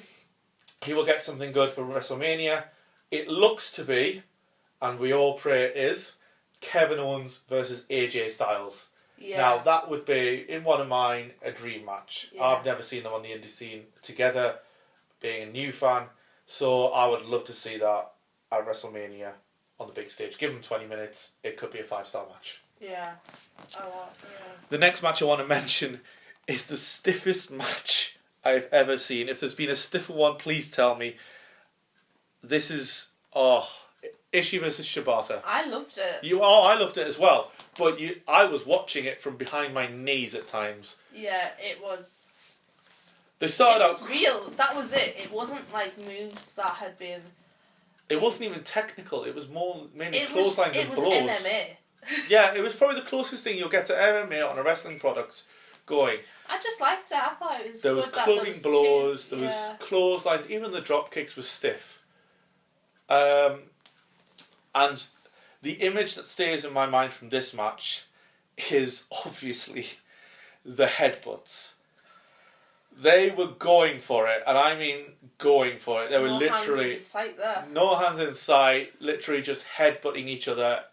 he will get something good for WrestleMania. It looks to be, and we all pray it is, Kevin Owens versus AJ Styles. Now, that would be, in one of mine, a dream match. I've never seen them on the indie scene together, being a new fan, so I would love to see that at WrestleMania on the big stage. Give them 20 minutes, it could be a 5-star match. The next match I want to mention is the stiffest match I've ever seen. If there's been a stiffer one, please tell me. This is, Ishii versus Shibata. I loved it. I loved it as well. But I was watching it from behind my knees at times. Yeah, it was. They started out real. That was it. It wasn't like moves that had been. It wasn't even technical. It was mainly clotheslines and blows. It was MMA. Yeah, it was probably the closest thing you'll get to MMA on a wrestling product going. I just liked it. I thought it was. There was clubbing blows. There was clotheslines. Even the drop kicks was stiff. And the image that stays in my mind from this match is obviously the headbutts. They were going for it, and I mean going for it. They were literally... hands in sight there. No hands in sight, literally just headbutting each other.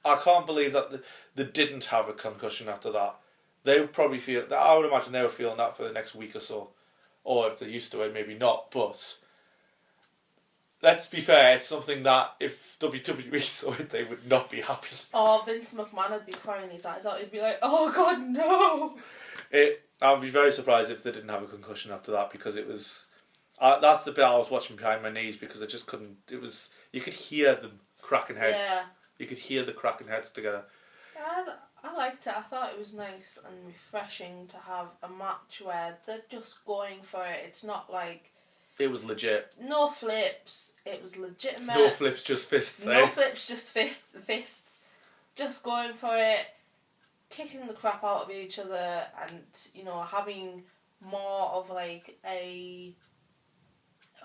I can't believe that they didn't have a concussion after that. They would probably feel... I would imagine they were feeling that for the next week or so. Or if they're used to it, maybe not, but... Let's be fair, it's something that if WWE saw it, they would not be happy. Oh, Vince McMahon would be crying his eyes out. He'd be like, oh God, no! I'd be very surprised if they didn't have a concussion after that, because it was... that's the bit I was watching behind my knees, because I just couldn't... It was... You could hear them cracking heads. Yeah. You could hear the cracking heads together. I liked it. I thought it was nice and refreshing to have a match where they're just going for it. It's not like... It was legit. No flips. It was legitimate. No flips, just fists, No flips, just fists. Just going for it, kicking the crap out of each other, and, having more of like a...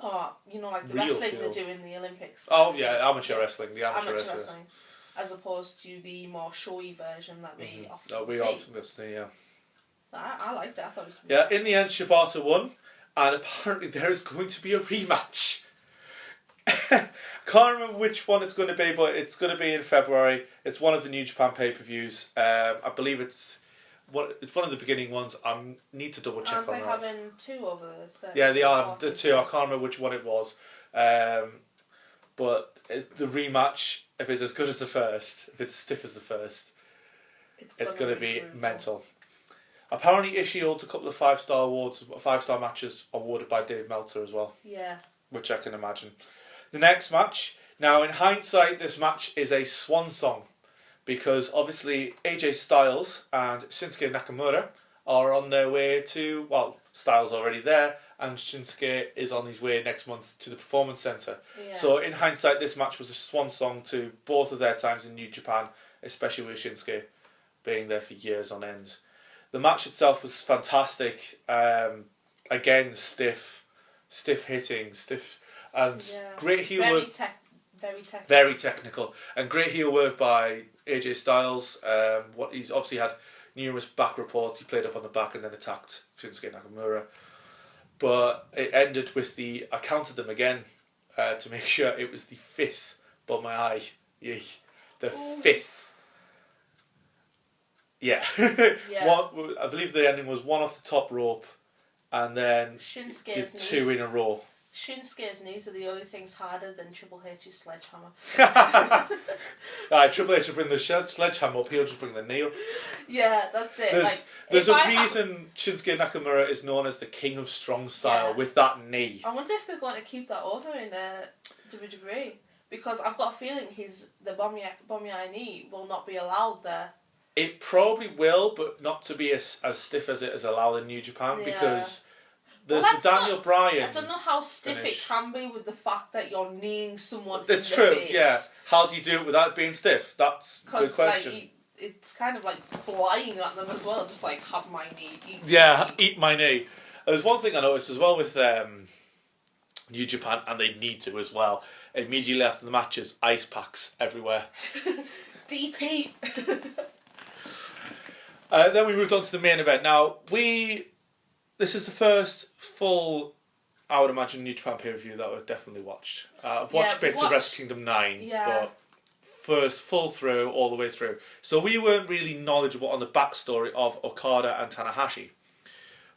like the real wrestling feel. they do in the Olympics. Oh, yeah, amateur wrestling. The amateur wrestling. As opposed to the more showy version that we often see. We often see, yeah. I liked it. I thought it was... Yeah, in the end, Shibata won. And apparently there is going to be a rematch. Can't remember which one it's going to be, but it's going to be in February. It's one of the New Japan pay-per-views. I believe it's one of the beginning ones. I need to double check on that. Aren't they having 2 over there? Yeah, they are. The 2. I can't remember which one it was. But the rematch, if it's as good as the first, if it's as stiff as the first, it's going to be mental. Apparently, Ishii holds a couple of 5-star awards, 5-star matches awarded by Dave Meltzer as well. Yeah. Which I can imagine. The next match, Now, in hindsight, this match is a swan song because obviously AJ Styles and Shinsuke Nakamura are on their way to, well, Styles already there, and Shinsuke is on his way next month to the Performance Center. Yeah. So, in hindsight, this match was a swan song to both of their times in New Japan, especially with Shinsuke being there for years on end. The match itself was fantastic. Again, stiff hitting, and great heel work. Very technical, and great heel work by AJ Styles. He's obviously had numerous back reports. He played up on the back and then attacked Shinsuke Nakamura. But it ended with I counted them again to make sure it was the 5th by my eye. Yeah, the 5th. Yeah. I believe the ending was 1 off the top rope and then did 2 in a row. Shinsuke's knees are the only things harder than Triple H's sledgehammer. Triple H will bring the sledgehammer up, he'll just bring the knee up. Yeah, that's it. There's a reason Shinsuke Nakamura is known as the King of Strong Style with that knee. I wonder if they're going to keep that over in WWE. Because I've got a feeling the bomby eye knee will not be allowed there. It probably will, but not to be as stiff as it is allowed in New Japan because... There's the Daniel Bryan. I don't know how stiff it can be with the fact that you're kneeing someone. It's true, yeah. How do you do it without being stiff? That's the question. It's kind of like flying at them as well, just like, have my knee, eat my knee. There's one thing I noticed as well with New Japan, and they need to as well, immediately after the matches, ice packs everywhere. Deep heat. Then we moved on to the main event. Now, this is the first full, I would imagine, New Japan pay-per-view that I've definitely watched. I've watched bits of Wrestle Kingdom 9, but first full through, all the way through. So we weren't really knowledgeable on the backstory of Okada and Tanahashi.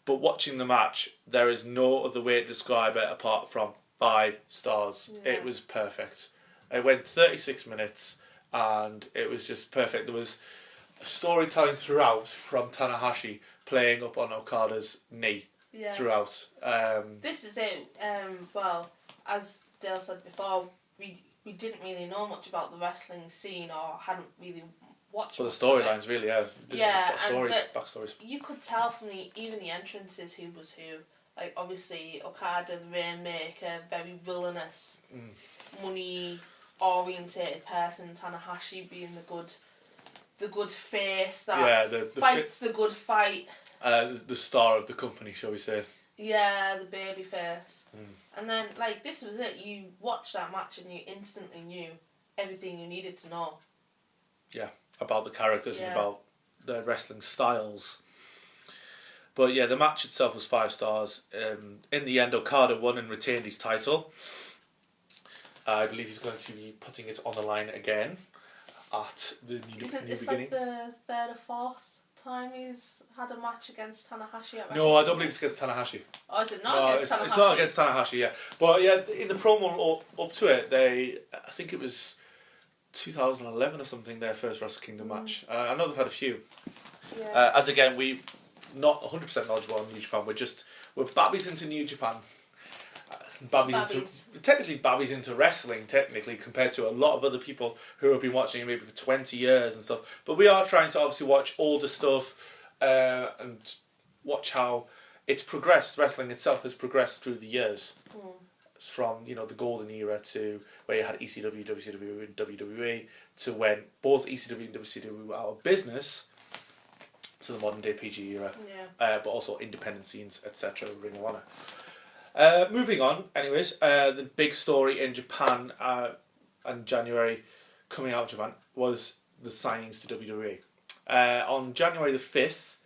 But watching the match, there is no other way to describe it apart from 5 stars. Yeah. It was perfect. It went 36 minutes, and it was just perfect. There was storytelling throughout from Tanahashi playing up on Okada's knee throughout. This is it. Well, as Dale said before, we didn't really know much about the wrestling scene or hadn't really watched. Well, the storylines really, backstories. You could tell from even the entrances who was who. Like, obviously, Okada, the Rainmaker, very villainous, money-orientated person. Tanahashi being the good face that fights the good fight. The star of the company, shall we say. Yeah, the baby face. And then, this was it. You watched that match and you instantly knew everything you needed to know. Yeah, about the characters and about the wrestling styles. But yeah, the match itself was 5 stars. In the end, Okada won and retained his title. I believe he's going to be putting it on the line again at the new beginning. Is that the 3rd or 4th time he's had a match against Tanahashi? No, I don't believe it's against Tanahashi. Oh, is it not against Tanahashi? It's not against Tanahashi, yeah. But yeah, in the promo up to it, I think it was 2011 or something, their first Wrestle Kingdom match. I know they've had a few. Yeah. As again, we not 100% knowledgeable on New Japan. We're babbies into New Japan. Babbies into wrestling, technically, compared to a lot of other people who have been watching it maybe for 20 years and stuff. But we are trying to obviously watch older stuff and watch how it's progressed. Wrestling itself has progressed through the years. It's from, the golden era to where you had ECW, WCW and WWE to when both ECW and WCW were out of business to the modern day PG era. But also independent scenes, etc., Ring of Honor. Moving on, anyways, the big story in Japan in January, coming out of Japan, was the signings to WWE. On January the 5th,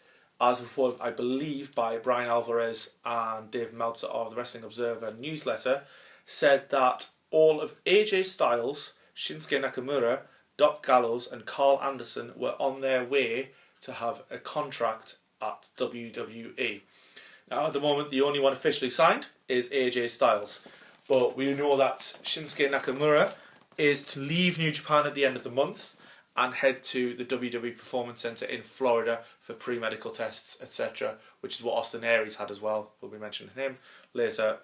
as reported, I believe, by Brian Alvarez and Dave Meltzer of the Wrestling Observer newsletter, said that all of AJ Styles, Shinsuke Nakamura, Doc Gallows and Carl Anderson were on their way to have a contract at WWE. Now, at the moment, the only one officially signed is AJ Styles. But we know that Shinsuke Nakamura is to leave New Japan at the end of the month and head to the WWE Performance Center in Florida for pre-medical tests, etc., which is what Austin Aries had as well. We'll be mentioning him later.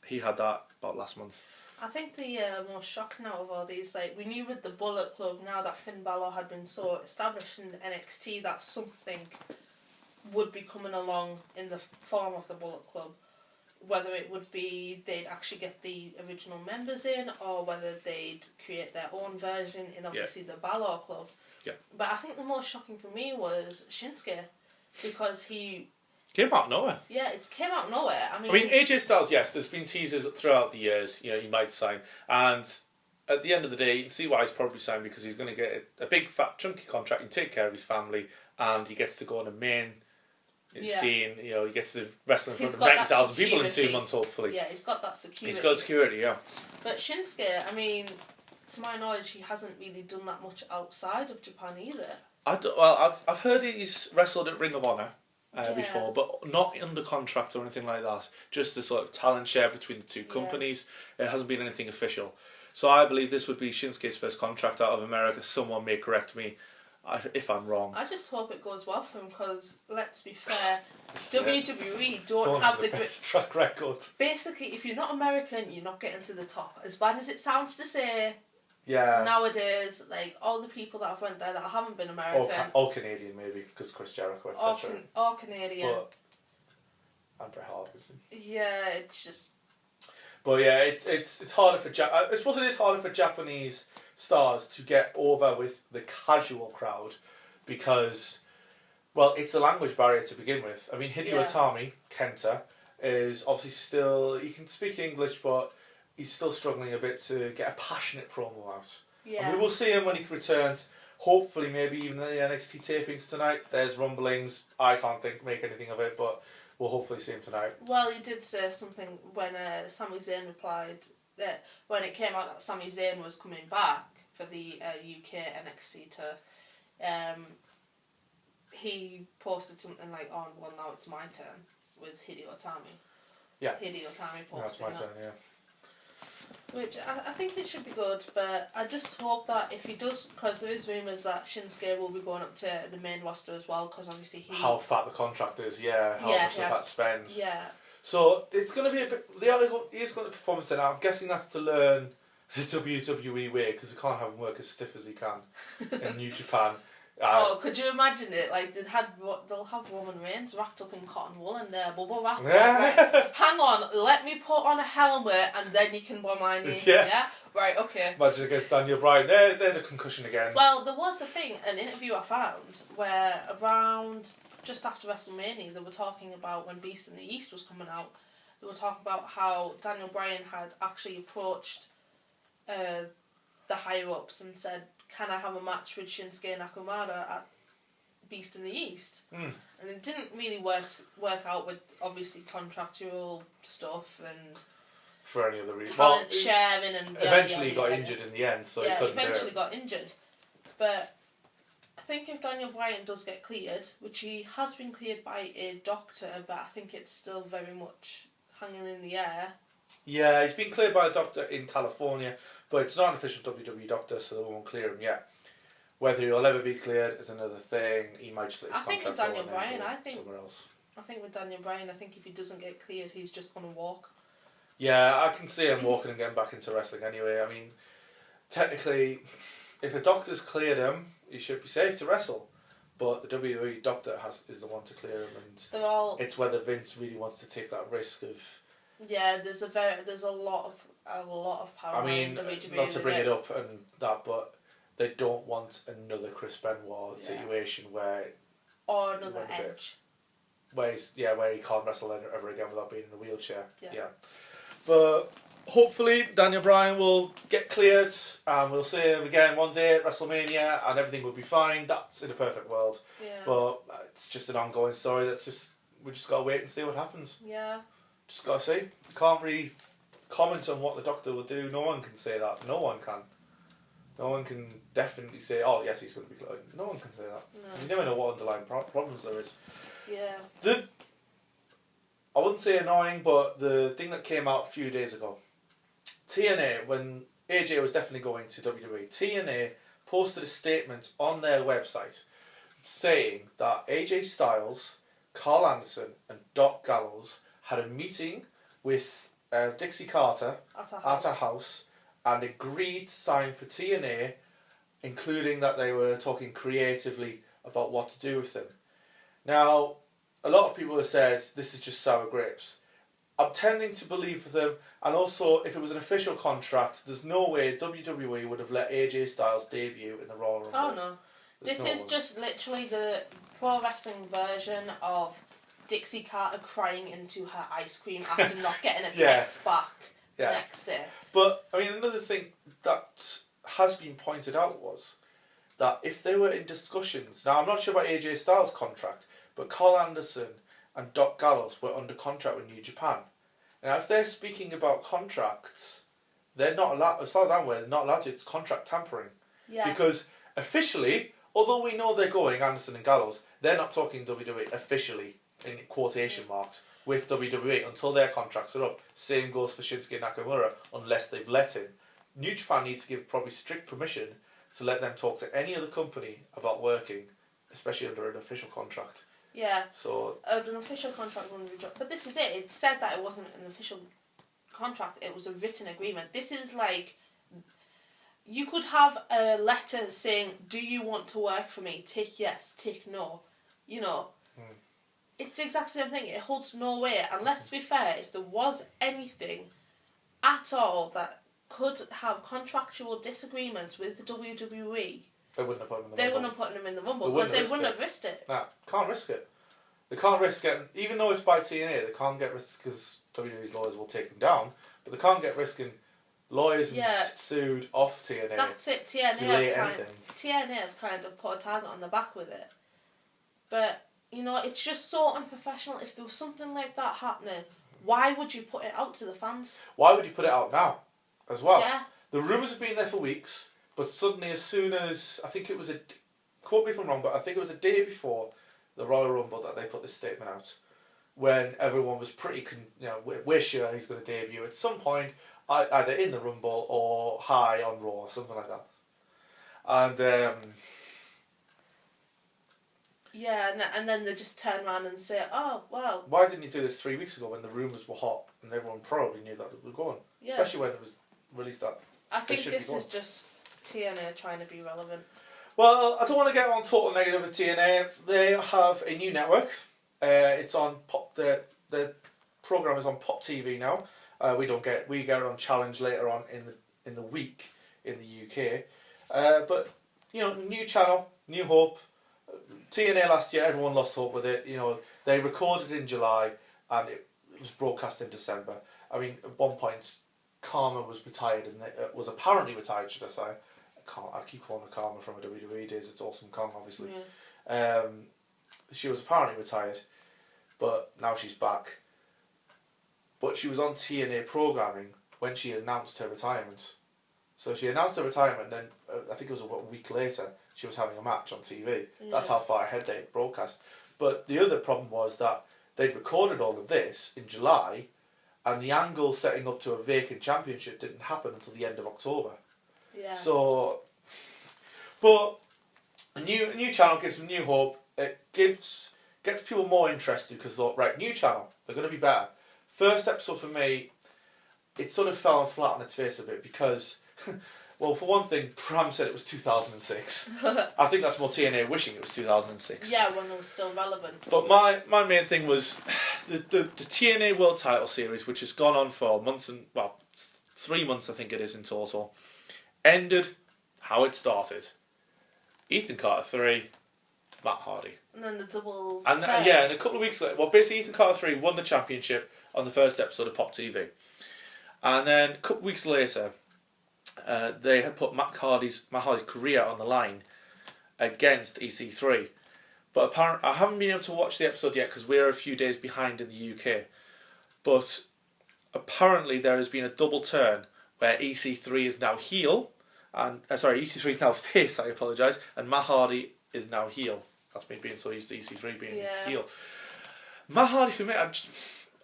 He had that about last month. I think the most shocking out of all these, like, we knew with the Bullet Club, now that Finn Balor had been so established in NXT, that something would be coming along in the form of the Bullet Club. Whether it would be they'd actually get the original members in, or whether they'd create their own version in obviously the Balor Club. Yeah. But I think the most shocking for me was Shinsuke, because he came out of nowhere. Yeah, it came out of nowhere. I mean, AJ Styles, yes, there's been teasers throughout the years, you know, he might sign. And at the end of the day, you can see why he's probably signed, because he's going to get a big, fat, chunky contract and take care of his family, and he gets to go on a main scene, you know, he gets to wrestle in front of 90,000 people in 2 months, hopefully. Yeah, he's got that security. He's got security, yeah. But Shinsuke, I mean, to my knowledge, he hasn't really done that much outside of Japan either. I've heard he's wrestled at Ring of Honor before, but not under contract or anything like that. Just the sort of talent share between the two companies. It hasn't been anything official. So I believe this would be Shinsuke's first contract out of America. Someone may correct me if I'm wrong. I just hope it goes well for him, because let's be fair, WWE don't have the best track record. Basically, if you're not American, you're not getting to the top. As bad as it sounds to say, yeah. Nowadays, like, all the people that have went there that haven't been American, or Canadian maybe, because Chris Jericho, etc. Or Canadian. And Bret Hart was in. Yeah, it's just. But yeah, it's harder for I suppose it is harder for Japanese stars to get over with the casual crowd, because, well, it's a language barrier to begin with. I mean, Hideo Itami, Kenta, is obviously still, he can speak English, but he's still struggling a bit to get a passionate promo out. Yeah. And we will see him when he returns. Hopefully, maybe even the NXT tapings tonight. There's rumblings. I can't make anything of it, but we'll hopefully see him tonight. Well, he did say something when Sami Zayn replied that when it came out that Sami Zayn was coming back for the UK NXT tour, he posted something like, "Oh, well, now it's my turn," with Hideo Itami. Yeah. Hideo Itami posted That's my turn, yeah. Which I think it should be good, but I just hope that if he does, because there is rumours that Shinsuke will be going up to the main roster as well, because obviously he... How fat the contract is, how much that spends. Yeah. So it's going to be a bit... He is going to perform in I'm guessing that's to learn the WWE way, because he can't have him work as stiff as he can in New Japan. Could you imagine it? Like, they'll have Roman Reigns wrapped up in cotton wool and bubble wrap. Like, hang on, let me put on a helmet and then you can bomb my knee. Yeah? Right, okay. Imagine against Daniel Bryan. There's a concussion again. Well, there was an interview I found, where around just after WrestleMania, they were talking about when Beast in the East was coming out, they were talking about how Daniel Bryan had actually approached the higher-ups and said, "Can I have a match with Shinsuke Nakamura at Beast in the East?" And it didn't really work out with obviously contractual stuff and for any other reason. Talent sharing and eventually he got injured in the end, so he couldn't do it. Eventually got injured. But I think if Daniel Bryan does get cleared, which he has been cleared by a doctor, but I think it's still very much hanging in the air. Yeah, he's been cleared by a doctor in California, but it's not an official WWE doctor, so they won't clear him yet. Whether he'll ever be cleared is another thing. He might just let his contract go somewhere else. I think with Daniel Bryan, if he doesn't get cleared, he's just going to walk. Yeah, I can see him walking and getting back into wrestling anyway. I mean, technically, if a doctor's cleared him, he should be safe to wrestle. But the WWE doctor is the one to clear him, and it's whether Vince really wants to take that risk of. Yeah, there's a lot of power. I mean, not to bring it up and that, but they don't want another Chris Benoit situation where. Or another Edge. Where he can't wrestle ever again without being in a wheelchair. Yeah. But hopefully Daniel Bryan will get cleared and we'll see him again one day at WrestleMania and everything will be fine. That's in a perfect world. Yeah. But it's just an ongoing story. We just gotta wait and see what happens. Yeah. Just gotta see. Can't really comment on what the doctor will do. No one can say that. No one can. No one can definitely say, "Oh yes, he's going to be cleared." No one can say that. No. You never know what underlying problems there is. Yeah. I wouldn't say annoying, but the thing that came out a few days ago, TNA, when AJ was definitely going to WWE, TNA posted a statement on their website saying that AJ Styles, Carl Anderson and Doc Gallows had a meeting with Dixie Carter At a house and agreed to sign for TNA, including that they were talking creatively about what to do with them. Now, a lot of people have said this is just sour grapes. I'm tending to believe them, and also if it was an official contract, there's no way WWE would have let AJ Styles debut in the Royal Rumble. Oh no. This is just literally the pro wrestling version of Dixie Carter crying into her ice cream after not getting a text back the next day. But, I mean, another thing that has been pointed out was that if they were in discussions, now I'm not sure about AJ Styles' contract, but Carl Anderson and Doc Gallows were under contract with New Japan. Now, if they're speaking about contracts, they're not allowed, as far as I'm aware, they're not allowed to. It's contract tampering. Yeah. Because officially, although we know they're going, Anderson and Gallows, they're not talking WWE officially, in quotation marks, with WWE until their contracts are up. Same goes for Shinsuke Nakamura, unless they've let him. New Japan needs to give probably strict permission to let them talk to any other company about working, especially under an official contract. Yeah. So an official contract wouldn't be dropped. But this is it. It said that it wasn't an official contract. It was a written agreement. This is like, you could have a letter saying, "Do you want to work for me? Tick yes, tick no." You know. It's the exact same thing. It holds no weight. And let's be fair, if there was anything at all that could have contractual disagreements with the WWE, they wouldn't have put him in the Rumble. They wouldn't have put him in the Rumble because they wouldn't have risked it. Nah, can't risk it. They can't risk getting, even though it's by TNA, they can't get risk because WWE's lawyers will take him down, but they can't get risking lawyers and sued off TNA. That's it. TNA have kind of put a target on the back with it. But, you know, it's just so unprofessional. If there was something like that happening, why would you put it out to the fans? Why would you put it out now as well? Yeah. The rumours have been there for weeks, but suddenly as soon as, I think it was quote me if I'm wrong, but I think it was a day before the Royal Rumble that they put this statement out, when everyone was pretty, we're sure he's going to debut at some point, either in the Rumble or high on Raw, or something like that. And and then they just turn around and say, "Oh, well." Why didn't you do this 3 weeks ago when the rumours were hot and everyone probably knew that they were going? Yeah. Especially when it was released that. I think this is just TNA trying to be relevant. Well, I don't want to get on total negative with TNA. They have a new network. It's on Pop. The program is on Pop TV now. We get it on Challenge later on in the week in the UK. But new channel, new hope. TNA last year, everyone lost hope with it. They recorded in July and it was broadcast in December. I mean, at one point, Karma was retired and was apparently retired, should I say. I keep calling her Karma from her WWE days. It's Awesome Kong, obviously. Yeah. She was apparently retired, but now she's back. But she was on TNA programming when she announced her retirement. So she announced her retirement, then I think it was a week later, she was having a match on TV. Yeah. That's how far ahead they broadcast. But the other problem was that they'd recorded all of this in July, and the angle setting up to a vacant championship didn't happen until the end of October. Yeah. So, but a new channel gives them new hope. It gets people more interested because thought, right, new channel, they're going to be better. First episode for me, it sort of fell flat on its face a bit because, well, for one thing, Pram said it was 2006. I think that's more TNA wishing it was 2006. Yeah, when it was still relevant. But my main thing was the TNA World Title Series, which has gone on for months 3 months I think it is in total, ended how it started. Ethan Carter 3, Matt Hardy. And then the double and and a couple of weeks later, well, basically Ethan Carter 3 won the championship on the first episode of Pop TV. And then a couple of weeks later, they had put Matt Hardy's career on the line against EC3. But apparently, I haven't been able to watch the episode yet because we're a few days behind in the UK. But apparently there has been a double turn where EC3 is now heel, and EC3 is now face, I apologise, and Matt Hardy is now heel. That's me being so used to EC3 being heel. Matt Hardy, for me,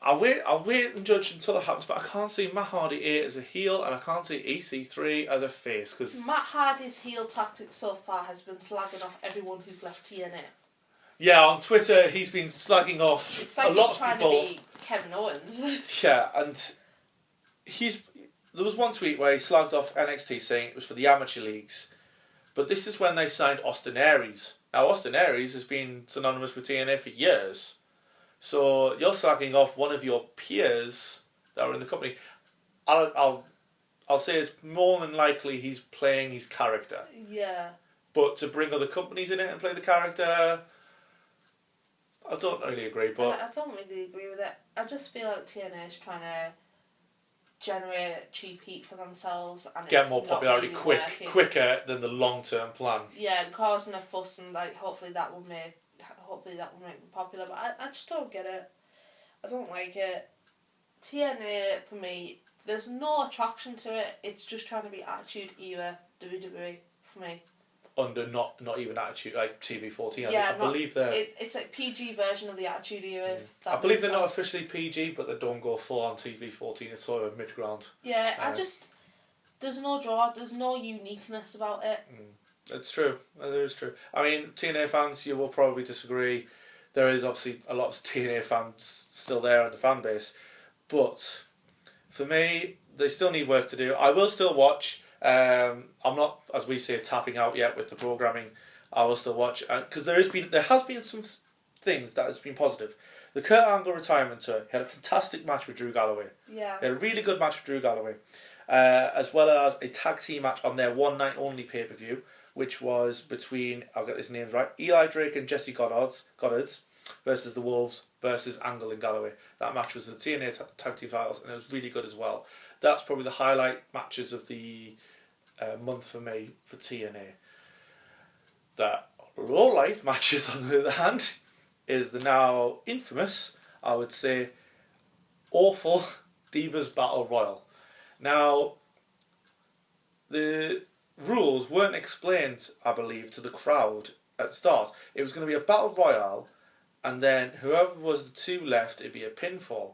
I'll wait and judge until it happens, but I can't see Matt Hardy A as a heel, and I can't see EC3 as a face. Cause Matt Hardy's heel tactic so far has been slagging off everyone who's left TNA. Yeah, on Twitter he's been slagging off it's like a lot of trying people. To be Kevin Owens. Yeah, and there was one tweet where he slagged off NXT saying it was for the amateur leagues, but this is when they signed Austin Aries. Now Austin Aries has been synonymous with TNA for years, so you're slagging off one of your peers that are in the company. I'll say it's more than likely he's playing his character. Yeah. But to bring other companies in it and play the character, I don't really agree. But I don't really agree with it. I just feel like TNA is trying to generate cheap heat for themselves and get it's more not popularity really working. quicker than the long-term plan. Yeah, and causing a fuss and like hopefully that will make them popular. But I just don't get it. I don't like it. TNA for me, there's no attraction to it. It's just trying to be Attitude Era WWE for me. Under not even Attitude, like TV14. Yeah, I believe they're... It's like PG version of the Attitude Era. I believe they're not officially PG, but they don't go full on TV14. It's sort of mid-ground. Yeah, there's no draw, there's no uniqueness about it. It's true. It is true. I mean, TNA fans, you will probably disagree. There is obviously a lot of TNA fans still there in the fan base. But for me, they still need work to do. I will still watch. I'm not, as we say, tapping out yet with the programming. I will still watch because there has been some things that has been positive. The Kurt Angle retirement tour, he had a fantastic match with Drew Galloway. Yeah. He had a really good match with Drew Galloway, as well as a tag team match on their one night only pay-per-view, which was between, I'll get these names right, Eli Drake and Jesse Goddard's versus the Wolves versus Angle and Galloway. That match was the TNA tag team titles, and it was really good as well. That's probably the highlight matches of the month for me for TNA. The low light matches, on the other hand, is the now infamous, I would say, awful Divas Battle Royal. Now, the rules weren't explained, I believe, to the crowd at the start. It was going to be a Battle Royale, and then whoever was the two left, it'd be a pinfall.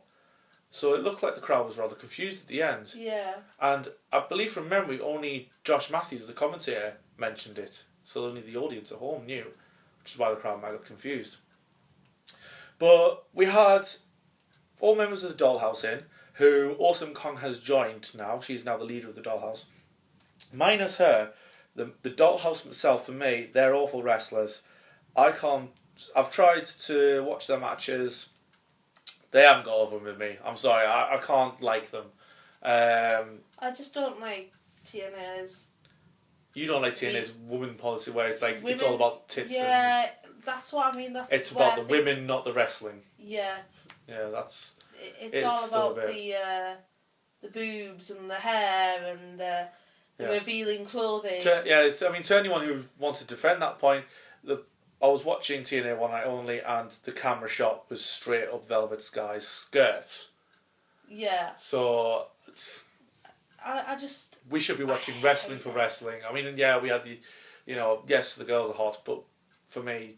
So it looked like the crowd was rather confused at the end. Yeah. And I believe from memory, only Josh Matthews, the commentator, mentioned it. So only the audience at home knew, which is why the crowd might look confused. But we had 4 members of the Dollhouse in, who Awesome Kong has joined now. She's now the leader of the Dollhouse. Minus her, the Dollhouse itself, for me, they're awful wrestlers. I've tried to watch their matches. They haven't got over with me. I'm sorry, I can't like them. I just don't like TNA's. You don't like TNA's woman policy where it's like women, it's all about tits. Yeah, that's what I mean. It's about the women, not the wrestling. Yeah. Yeah, that's. It's all about the boobs and the hair and the revealing clothing. To anyone who wants to defend that point, I was watching TNA One Night Only, and the camera shot was straight up Velvet Sky's skirt. Yeah. So. I just. We should be watching wrestling for wrestling. I mean, yeah, we had the, yes, the girls are hot, but for me,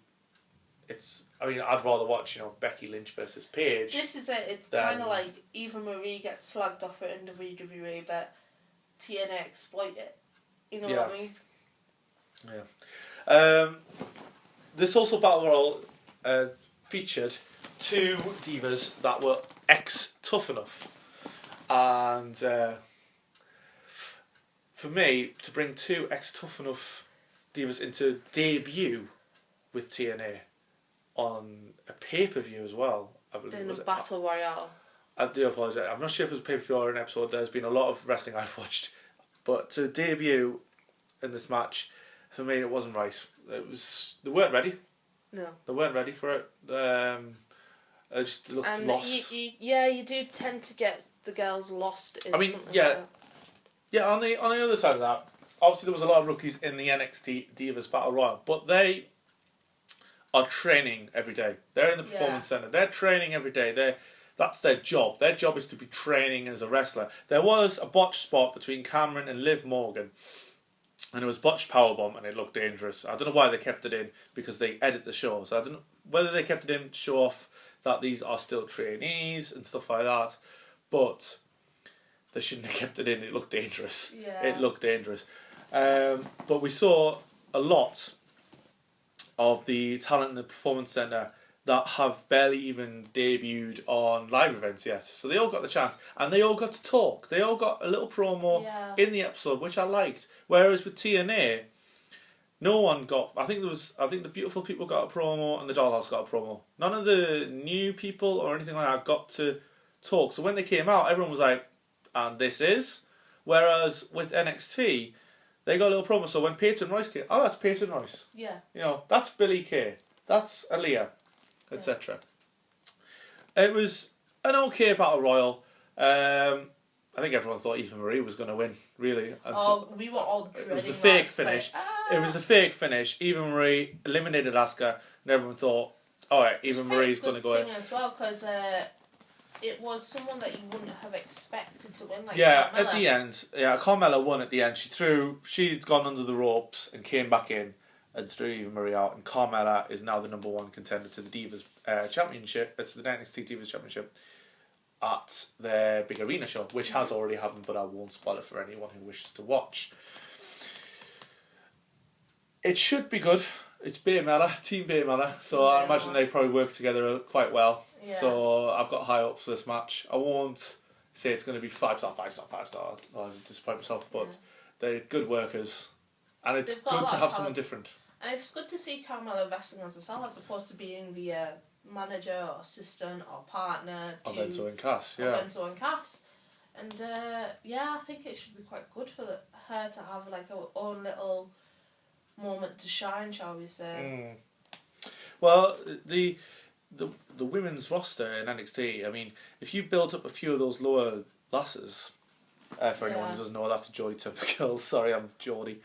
I'd rather watch, Becky Lynch versus Paige. This is it. It's kind of like Eva Marie gets slagged off in WWE, but TNA exploit it. You know what I mean? Yeah. This also Battle Royal featured 2 divas that were ex-Tough Enough. And for me, to bring 2 ex-Tough Enough divas into debut with TNA on a pay-per-view as well, I believe. In a Battle Royale. I do apologise. I'm not sure if it was a pay-per-view or an episode. There's been a lot of wrestling I've watched. But to debut in this match, for me, it wasn't right. They weren't ready. No. They weren't ready for it. They just looked lost. You do tend to get the girls lost in something like that. Yeah, on the other side of that, obviously there was a lot of rookies in the NXT Divas Battle Royal, but they are training every day. They're in the Performance Centre. They're training every day. That's their job. Their job is to be training as a wrestler. There was a botched spot between Cameron and Liv Morgan, and it was botched powerbomb, and it looked dangerous. I don't know why they kept it in, because they edit the show. So I don't know whether they kept it in to show off that these are still trainees and stuff like that, but they shouldn't have kept it in. It looked dangerous. Yeah. It looked dangerous. But we saw a lot of the talent in the Performance Centre that have barely even debuted on live events yet. So they all got the chance, and they all got to talk. They all got a little promo in the episode, which I liked. Whereas with TNA, no one got. I think the beautiful people got a promo, and the Dollhouse got a promo. None of the new people or anything like that got to talk. So when they came out, everyone was like, "And this is." Whereas with NXT, they got a little promo. So when Peyton Royce came, oh, that's Peyton Royce. Yeah. You know, that's Billy Kay. That's Aaliyah, etc. It was an okay battle royal. I think everyone thought Eva Marie was going to win, really. We were all dreading. It was the fake finish. It was the fake finish. Eva Marie eliminated Asuka, and everyone thought, all right, Eva Marie's going to go in. As well, because it was someone that you wouldn't have expected to win. Like yeah, Carmella. At the end, Carmella won at the end. She'd gone under the ropes and came back in and threw Eva Marie out, and Carmella is now the number one contender to the Divas Championship. It's the NXT Divas Championship at their big arena show, which has already happened, but I won't spoil it for anyone who wishes to watch. It should be good. It's Team Baymella, so I imagine they probably work together quite well. Yeah. So I've got high hopes for this match. I won't say it's going to be 5-star. I'll disappoint myself, but they're good workers, and it's good to have someone different. And it's good to see Carmella wrestling as herself, as opposed to being the manager or assistant or partner to Enzo and Cass. And I think it should be quite good for her to have like her own little moment to shine, shall we say? Well, the women's roster in NXT. I mean, if you build up a few of those lower lasses, for anyone who doesn't know, that's a Geordie Temple Girls. Sorry, I'm Geordie,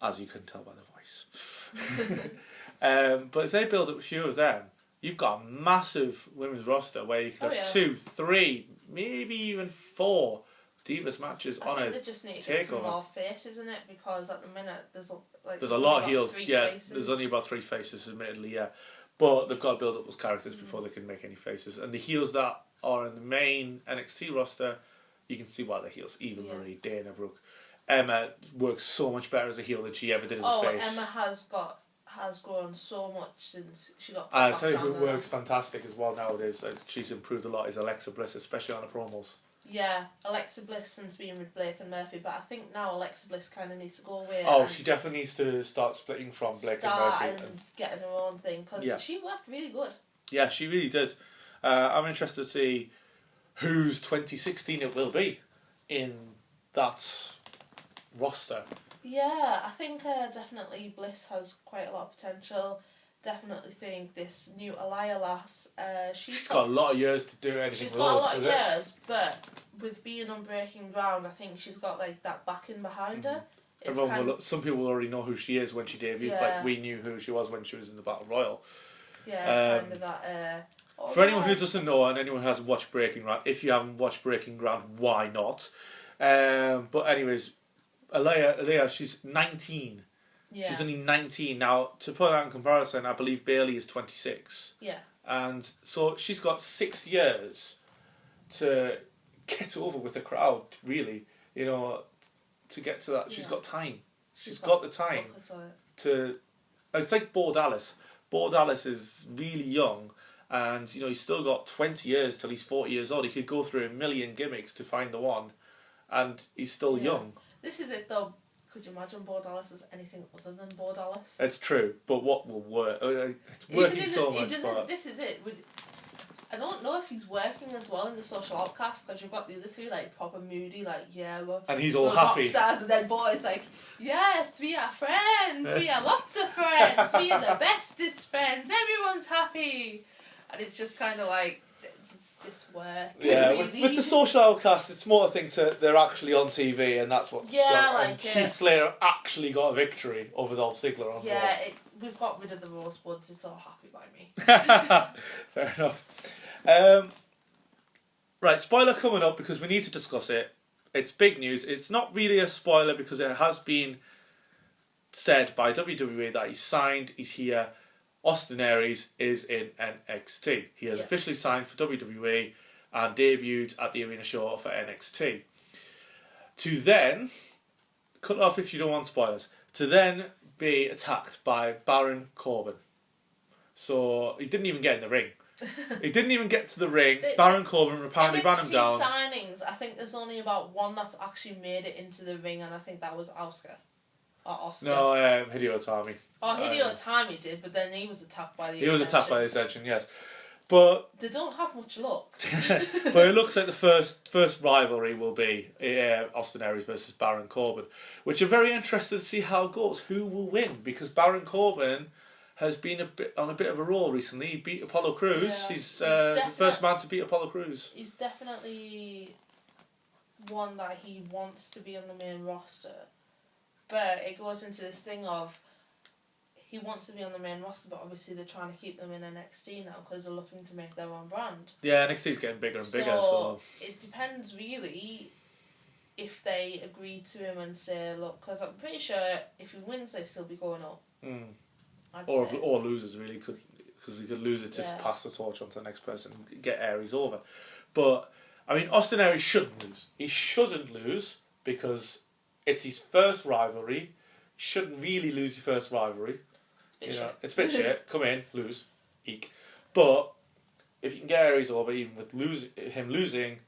as you can tell by the voice. But if they build up a few of them, you've got a massive women's roster where you could have 2, 3, maybe even 4 Divas matches on a takeover. I think they just need to get some more faces in it, because at the minute there's a lot of heels. There's only about 3 faces, admittedly, but they've got to build up those characters before they can make any faces. And the heels that are in the main NXT roster, you can see why they're heels. Eva Marie, Dana Brooke. Emma works so much better as a heel than she ever did as a face. Emma has grown so much since she got. I tell you who works fantastic as well nowadays. She's improved a lot. Is Alexa Bliss, especially on the promos. Yeah, Alexa Bliss since being with Blake and Murphy, but I think now Alexa Bliss kind of needs to go away. Oh, she definitely needs to start splitting from Blake and Murphy and getting her own thing, because she worked really good. Yeah, she really did. I'm interested to see whose 2016 it will be in that roster. Yeah, I think definitely Bliss has quite a lot of potential. Definitely think this new Aliyah lass, she's got a lot of years to do anything. She's got a lot of years, but with being on Breaking Ground, I think she's got like that backing behind her. Some people already know who she is when she debuts. Like we knew who she was when she was in the Battle Royal. Yeah, kind of that. For anyone who doesn't know and anyone who hasn't watched Breaking Ground, if you haven't watched Breaking Ground, why not? But anyways, Aliyah, she's 19. Yeah. She's only 19 now. To put that in comparison, I believe Bailey is 26. Yeah. And so she's got 6 years to get over with the crowd. Really, to get to that, she's got time. She's got the time to. It's like Bo Dallas. Bo Dallas is really young, and he's still got 20 years till he's 40 years old. He could go through a million gimmicks to find the one, and he's still young. This is it though. Could you imagine Bo Dallas as anything other than Bo Dallas? It's true, but what will work? It's working so much. This is it. I don't know if he's working as well in the Social Outcast, because you've got the other 3 like proper moody, and he's all happy. Rock stars, and then Bo is like, yes, we are friends. We are lots of friends. We are the bestest friends. Everyone's happy, and it's just kind of like. Does this work? Yeah, with the Social Outcast, it's more a thing they're actually on TV, and that's what's and Keith Slater actually got a victory over Dolph Ziggler on Raw. We've got rid of the rosebuds. It's all happy by me. Fair enough. Right, spoiler coming up because we need to discuss it. It's big news. It's not really a spoiler because it has been said by WWE that he's signed, he's here. Austin Aries is in NXT. He has officially signed for WWE and debuted at the arena show for NXT. To then, cut off if you don't want spoilers, to then be attacked by Baron Corbin. So he didn't even get in the ring. He didn't even get to the ring. Baron Corbin apparently ran him down. Signings, I think there's only about one that's actually made it into the ring, and I think that was Oscar. Or Oscar. No, Hideo Itami. Oh, Hideo Itami did, but then he was attacked by the He was attacked by the Ascension, yes. But they don't have much luck. but it looks like the first rivalry will be Austin Aries versus Baron Corbin, which I'm very interested to see how it goes. Who will win? Because Baron Corbin has been on a bit of a roll recently. He beat Apollo Crews. Yeah, He's the first man to beat Apollo Crews. He's definitely one that he wants to be on the main roster, but it goes into this thing of he wants to be on the main roster, but obviously they're trying to keep them in NXT now because they're looking to make their own brand. Yeah, NXT's getting bigger and bigger. So it depends really if they agree to him and say, look, because I'm pretty sure if he wins, they still be going up. Or loses really, because he could lose it, just pass the torch on to the next person and get Aries over. But I mean, Austin Aries shouldn't lose. He shouldn't lose because it's his first rivalry. He shouldn't really lose your first rivalry. It's a bit shit. Come in, lose, eek. But if you can get Aries over, even with him losing,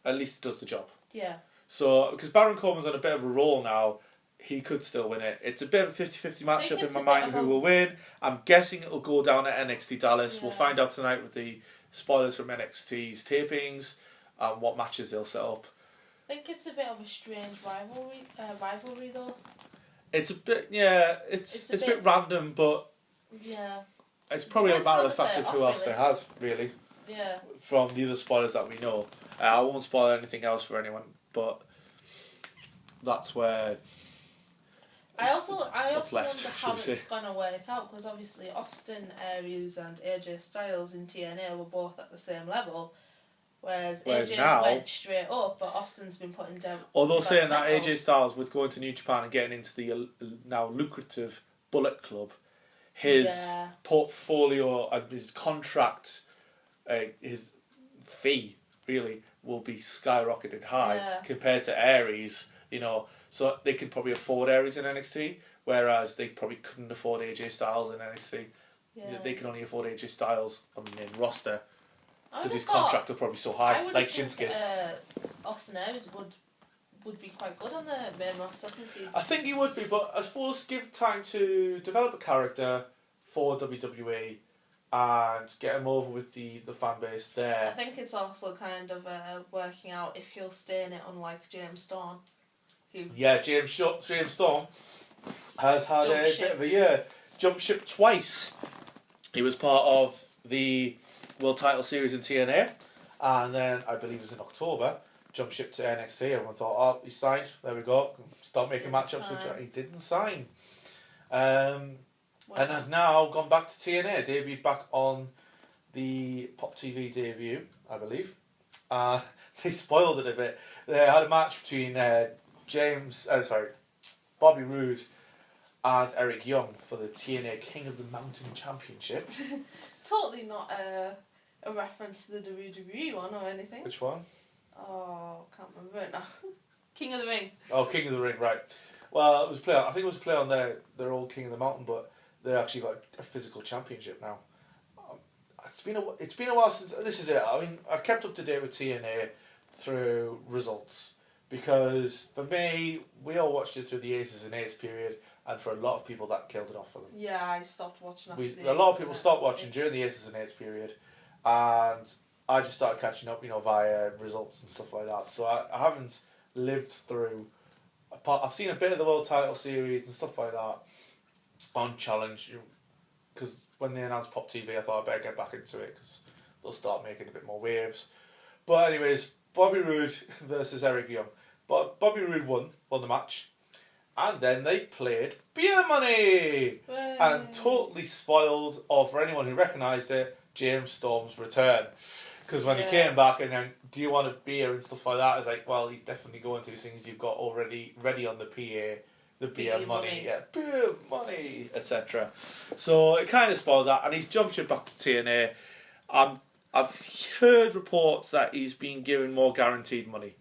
at least it does the job. Yeah. So, because Baron Corbin's on a bit of a roll now, he could still win it. It's a bit of a 50-50 matchup in my mind who will win. I'm guessing it'll go down at NXT Dallas. Yeah. We'll find out tonight with the spoilers from NXT's tapings and what matches they'll set up. I think it's a bit of a strange rivalry though. It's a bit, it's a bit random, but it's probably a matter of the fact of who else they have, really. Yeah. From the other spoilers that we know. I won't spoil anything else for anyone, but that's where... I also wonder how it's going to work out, because obviously Austin Aries and AJ Styles in TNA were both at the same level, whereas AJ's now, went straight up, but Austin's been putting down... Although saying that, AJ Styles, with going to New Japan and getting into the now lucrative Bullet Club, his portfolio and his contract, his fee, really, will be skyrocketed high compared to Aries, so they could probably afford Aries in NXT, whereas they probably couldn't afford AJ Styles in NXT. Yeah. They can only afford AJ Styles on the main roster because his contract are probably so high, like Shinsuke's. Austin Aries would be quite good on the main roster. I think he would be, but I suppose give time to develop a character for WWE and get him over with the fan base there. I think it's also kind of working out if he'll stay in it, unlike James Storm. James Storm has had a bit of a year. Jump ship twice. He was part of the World Title Series in TNA, and then I believe it was in October, jump ship to NXT. Everyone thought, oh, he signed, there we go, start making matchups. He didn't sign. And has now gone back to TNA, debuted back on the Pop TV debut, I believe. They spoiled it a bit. They had a match between Bobby Roode and Eric Young for the TNA King of the Mountain Championship. Totally not a reference to the WWE one or anything. Which one? Oh, can't remember it now. King of the Ring. Oh, King of the Ring, right. Well, I think it was a play on their old King of the Mountain, but they actually got a physical championship now. It's been a while since... This is it. I mean, I've kept up to date with TNA through results. Because for me, we all watched it through the Aces and Eights period, and for a lot of people that killed it off for them. Yeah, I stopped watching after a lot of people stopped watching during the Aces and Eights period, and I just started catching up, via results and stuff like that. So I haven't lived through... I've seen a bit of the World Title Series and stuff like that on Challenge, because when they announced Pop TV, I thought I better get back into it, because they'll start making a bit more waves. But anyways, Bobby Roode versus Eric Young. But Bobby Roode won the match, and then they played Beer Money, and totally spoiled, or for anyone who recognised it, James Storm's return. Because when he came back and then, do you want a beer and stuff like that, it's like, well, he's definitely going to, things you've got already ready on the PA, the beer money, beer money, etc. So it kind of spoiled that, and he's jumped ship back to TNA. I've heard reports that he's been given more guaranteed money.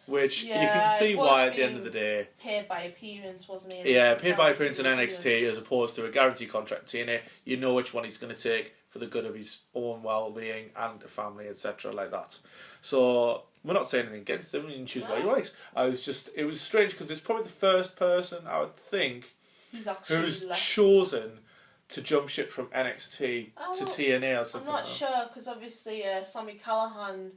which you Yeah, can see it was why at the end being of the day. Paid by appearance, wasn't he? Yeah, paid by appearance in Guaranteed NXT as opposed to a guaranteed contract in TNA. You know which one he's going to take for the good of his own well-being and family, etc. like that. So we're not saying anything against him. You can choose what he likes. It was strange because it's probably the first person I would think who's chosen to jump ship from NXT to TNA or something. I'm not sure because obviously Sami Callihan.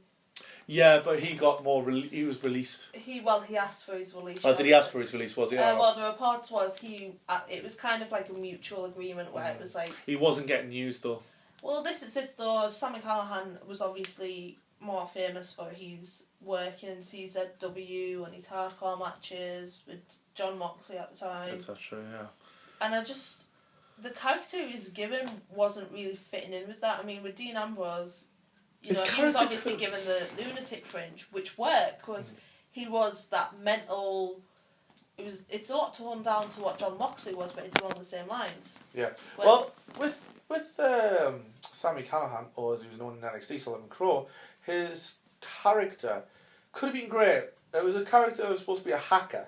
Yeah, but he got more. He was released. He asked for his release. Oh, did he ask for his release? Was he? Well, the reports was it was kind of like a mutual agreement where it was like he wasn't getting used though. Well, this is it though. Sami Callihan was obviously more famous for his work in CZW and his hardcore matches with John Moxley at the time. That's true, yeah. And the character he was given wasn't really fitting in with that. I mean, with Dean Ambrose, he was obviously given the lunatic fringe, which worked because he was that mental. It's a lot toned down to what John Moxley was, but it's along the same lines. Yeah. Well, with Sami Callihan, or as he was known in NXT, Solomon Crow, his character could have been great. It was a character that was supposed to be a hacker.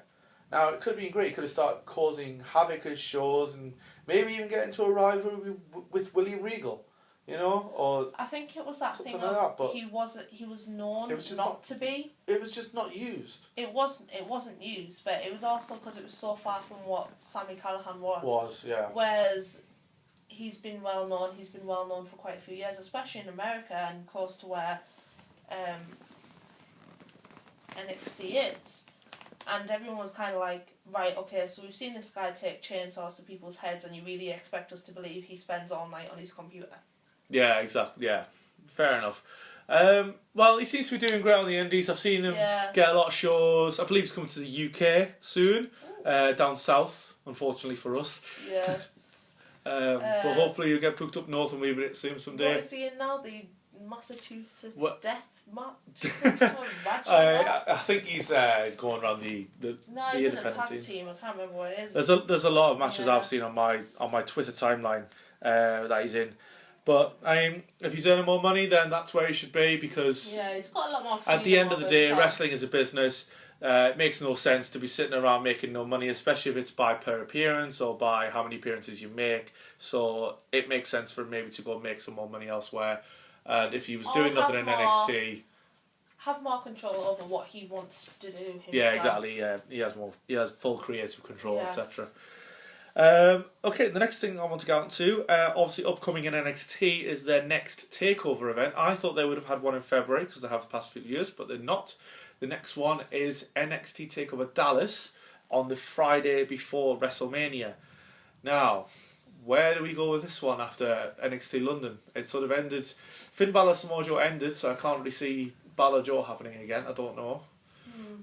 Now, it could have been great. He could have started causing havoc at shows and maybe even get into a rivalry with William Regal, or I think it was that something thing like that, but he was known not to be. It was just not used. It wasn't used, but it was also because it was so far from what Sami Callihan was. Yeah. Whereas he's been well known for quite a few years, especially in America and close to where NXT is. And everyone was kind of like, right, okay, so we've seen this guy take chainsaws to people's heads and you really expect us to believe he spends all night on his computer. Yeah, exactly, yeah. Fair enough. Well, he seems to be doing great on the indies. I've seen him get a lot of shows. I believe he's coming to the UK soon, down south, unfortunately for us. Yeah. But hopefully he'll get booked up north and we'll be able to see him someday. What is he in now? The Massachusetts Death Match? I think he's going around the he's in a tag team. I can't remember what it is. There's a lot of matches I've seen on my Twitter timeline that he's in. But if he's earning more money, then that's where he should be because he's got a lot more. At the end of the day, wrestling is a business. It makes no sense to be sitting around making no money, especially if it's by per appearance or by how many appearances you make. So it makes sense for him maybe to go make some more money elsewhere. And if he was doing nothing in NXT, have more control over what he wants to do himself. Yeah, exactly. Yeah, he has full creative control, etc. Okay, the next thing I want to get into, obviously upcoming in NXT, is their next takeover event. I thought they would have had one in February because they have the past few years, but they're not. The next one is NXT TakeOver Dallas on the Friday before WrestleMania. Now, where do we go with this one after NXT London? It sort of ended. Finn Balor Samoa Joe ended, so I can't really see Balor Joe happening again. I don't know.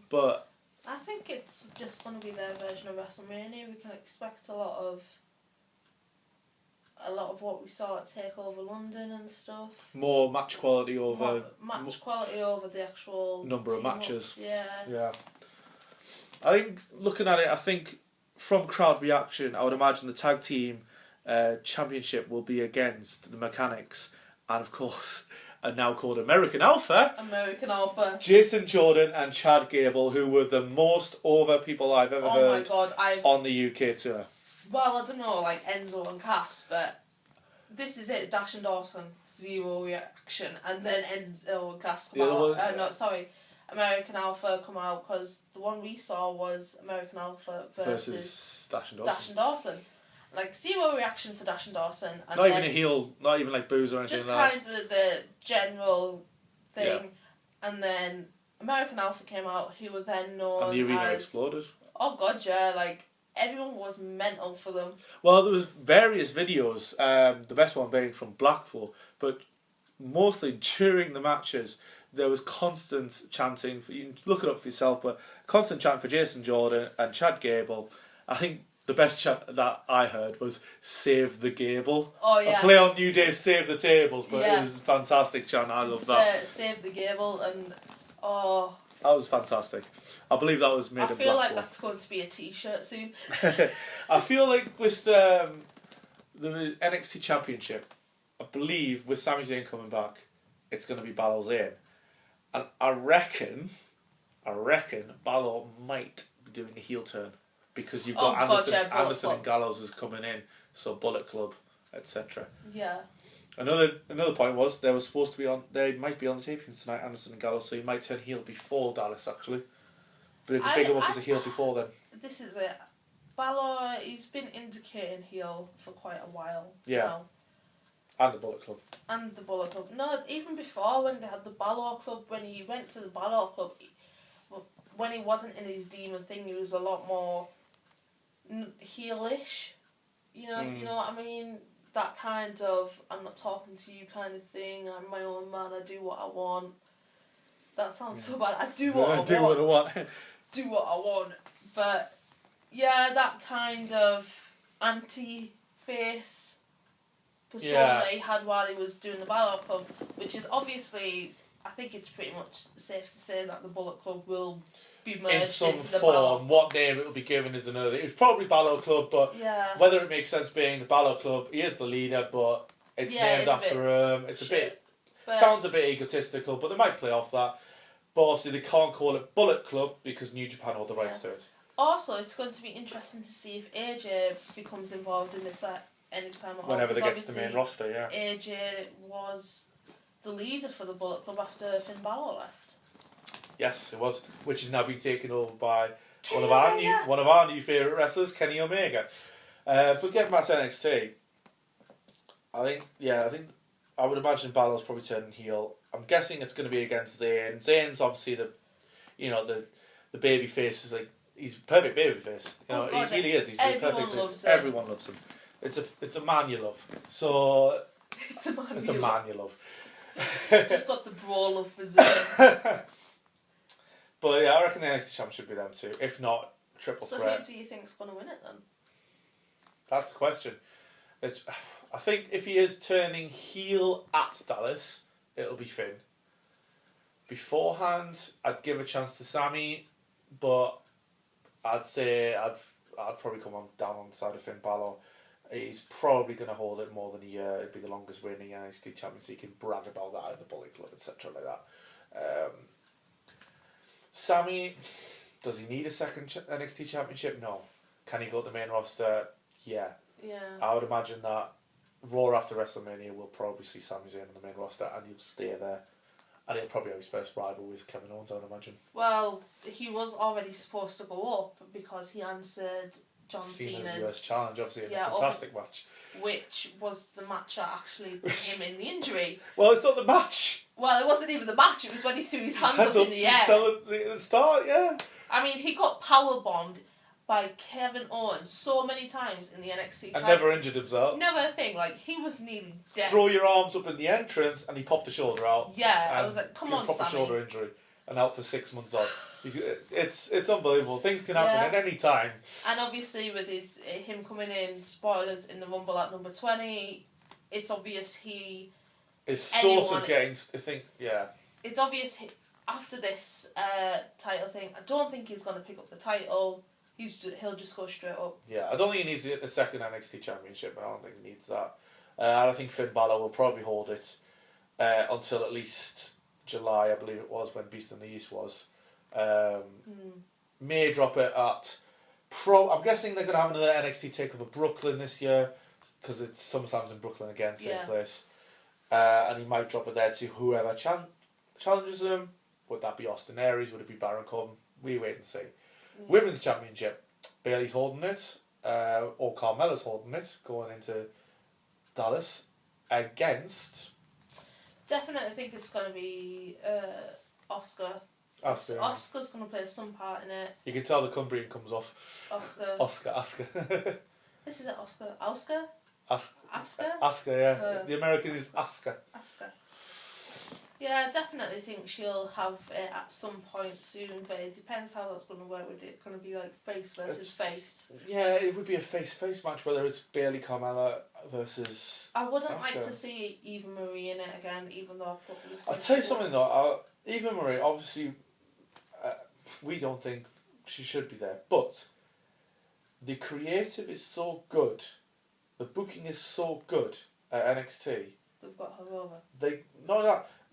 But I think it's just going to be their version of WrestleMania. We can expect a lot of what we saw at TakeOver London and stuff. More match quality over quality over the actual number of matches. Yeah. I think looking at it, I think from crowd reaction, I would imagine the tag team championship will be against the Mechanics, and of course, are now called American Alpha. Jason Jordan and Chad Gable, who were the most over people I've ever heard on the UK tour. Well, I don't know, like Enzo and Cass, but this is it. Dash and Dawson, zero reaction, and then Enzo and Cass come out. American Alpha come out because the one we saw was American Alpha versus Dash and Dawson. Like, zero reaction for Dash and Dawson. And not even a heel, not even like boos or anything like that. Just kind of the general thing. Yeah. And then American Alpha came out, who were then known as... And the arena exploded. Oh god, yeah, like, everyone was mental for them. Well, there was various videos, the best one being from Blackpool, but mostly during the matches, there was constant chanting, you can look it up for yourself, but constant chanting for Jason Jordan and Chad Gable. I think the best chant that I heard was "Save the Gable." Oh yeah. A play on New Day's "Save the Tables," but it was a fantastic chant. I love that. Save the Gable and that was fantastic. I believe that was made. I feel like that's going to be a T-shirt soon. I feel like with the NXT Championship, I believe with Sami Zayn coming back, it's going to be Balor Zayn, and I reckon I reckon Balor might be doing a heel turn because you've got Anderson and Gallows is coming in, so Bullet Club, etc. Yeah. Another point was they were supposed to be on. They might be on the tapings tonight, Anderson and Gallows, so he might turn heel before Dallas actually. But it could pick him up as a heel before then. This is it. Balor, he's been indicating heel for quite a while. Yeah. Now. And the Bullet Club. And the Bullet Club. No, even before when they had the Balor Club, when he went to the Balor Club, when he wasn't in his demon thing, he was a lot more heelish. You know, if you know what I mean? That kind of, I'm not talking to you kind of thing, I'm my own man, I do what I want. That sounds so bad. I do what I want. Do what I want. Do what I want. But, yeah, that kind of anti-face persona that he had while he was doing the Balor Club, which is obviously, I think it's pretty much safe to say that the Bullet Club will be merged in some into the form. Balor. What name it will be given is another. It was probably Balor Club, but whether it makes sense being the Balor Club, he is the leader, but it's named after him. It's a bit. Sounds a bit egotistical, but they might play off that. But obviously they can't call it Bullet Club because New Japan hold the rights to it. Also, it's going to be interesting to see if AJ becomes involved in this anytime at all. Whenever they get to the main roster, yeah. AJ was the leader for the Bullet Club after Finn Balor left. Yes, it was, which has now been taken over by one of our new favourite wrestlers, Kenny Omega. But getting back to NXT, I think I would imagine Balor's probably turning heel. I'm guessing it's going to be against Zayn. Zayn's obviously the baby face is like he's a perfect baby face. He really is. He's everyone loves him. Everyone loves him. It's a man you love. So it's a man you love. Just got the brawl of for Zayn. But yeah, I reckon the NXT champ should be them too. If not, triple threat. So who do you think's going to win it then? That's the question. I think if he is turning heel at Dallas, it'll be Finn. Beforehand, I'd give a chance to Sammy, but I'd say I'd probably come down on the side of Finn Balor. He's probably going to hold it more than a year. It'd be the longest reigning NXT champion, so he can brag about that in the Bullet Club, etc. like that. Sammy, does he need a second NXT championship? No. Can he go to the main roster? Yeah. I would imagine that Raw after WrestleMania will probably see Sami Zayn on the main roster and he'll stay there. And he'll probably have his first rival with Kevin Owens, I would imagine. Well, he was already supposed to go up because he answered John Cena's US challenge, obviously, in a fantastic match. Which was the match that actually put him in the injury. Well, it's not the match. Well, it wasn't even the match. It was when he threw his hands up in the air. At the start, yeah. I mean, he got powerbombed by Kevin Owens so many times in the NXT. And never injured himself. Never a thing. Like, he was nearly dead. Throw your arms up in the entrance and he popped the shoulder out. Yeah, I was like, come on, proper Sammy. Shoulder injury and out for 6 months on. It's unbelievable. Things can happen at any time. And obviously with him coming in, spoilers, in the Rumble at number 20, it's obvious he is sort of getting, I think, yeah. It's obvious after this title thing, I don't think he's going to pick up the title. He'll just go straight up. Yeah, I don't think he needs a second NXT championship. I don't think he needs that. I think Finn Balor will probably hold it until at least July, I believe it was, when Beast in the East was. May drop it at I'm guessing they're going to have another NXT takeover Brooklyn this year because it's sometimes in Brooklyn again, same place. And he might drop it there to whoever challenges him. Would that be Austin Aries? Would it be Baron Corbin? We wait and see. Women's Championship, Bayley's holding it, or Carmella's holding it, going into Dallas against. Definitely think it's going to be Oscar. Oscar's going to play some part in it. You can tell the Cumbrian comes off. Oscar. This is it, Oscar? Asuka, yeah. The American is Asuka. Yeah, I definitely think she'll have it at some point soon, but it depends how that's going to work with it. Going to be like face versus face. Yeah, it would be a face-to-face match, whether it's Bayley Carmella versus I wouldn't Asuka. Like to see Eva Marie in it again, even though I probably I'll tell you something though, Eva Marie, obviously, we don't think she should be there, but the creative is so good, the booking is so good at NXT. They've got her over.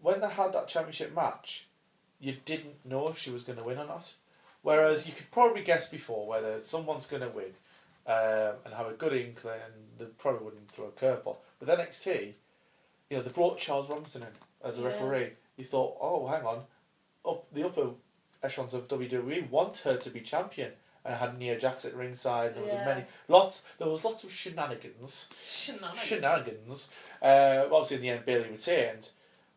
When they had that championship match, you didn't know if she was going to win or not. Whereas you could probably guess before whether someone's going to win and have a good inkling, and they probably wouldn't throw a curveball. With NXT, they brought Charles Robinson in as a referee. You thought, oh, hang on, the upper echelons of WWE want her to be champion. And I had Nia Jax at ringside. There was lots of shenanigans. Obviously, in the end, Bayley retained.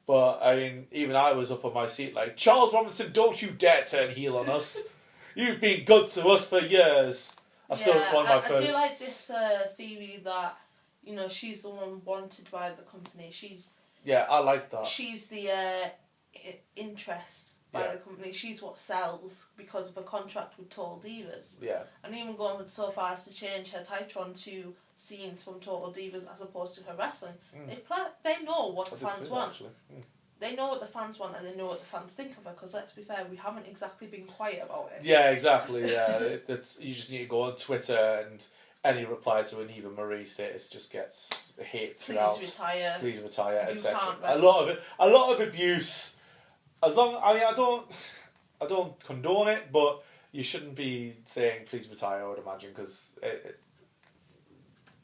But, I mean, even I was up on my seat like, Charles Robinson, don't you dare turn heel on us. You've been good to us for years. I do like this theory that, she's the one wanted by the company. Yeah, I like that. She's the interest by the company. She's what sells because of a contract with Total Divas. Yeah. And even going so far as to change her Titron to scenes from Total Divas as opposed to her wrestling. They know what the fans want. They know what the fans want, and they know what the fans think of her, because let's be fair, we haven't exactly been quiet about it. Yeah, exactly, yeah. You just need to go on Twitter, and any reply to an Eva Marie status just gets hate throughout. Please retire, etc. A lot of abuse. I don't condone it, but you shouldn't be saying please retire, I would imagine, because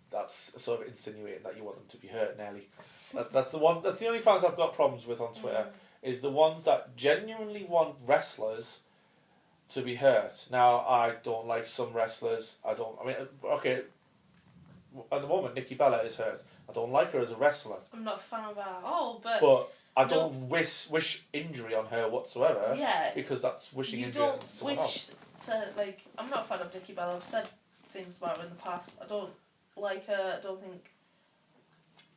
that's sort of insinuating that you want them to be hurt, Nelly. That's the only fans I've got problems with on Twitter, is the ones that genuinely want wrestlers to be hurt. Now, I don't like some wrestlers. At the moment, Nikki Bella is hurt. I don't like her as a wrestler. I'm not a fan of her at all, but I don't wish injury on her whatsoever. Yeah. Because that's wishing injury on someone else. I'm not a fan of Nikki Bella. I've said things about her in the past. I don't like her. I don't think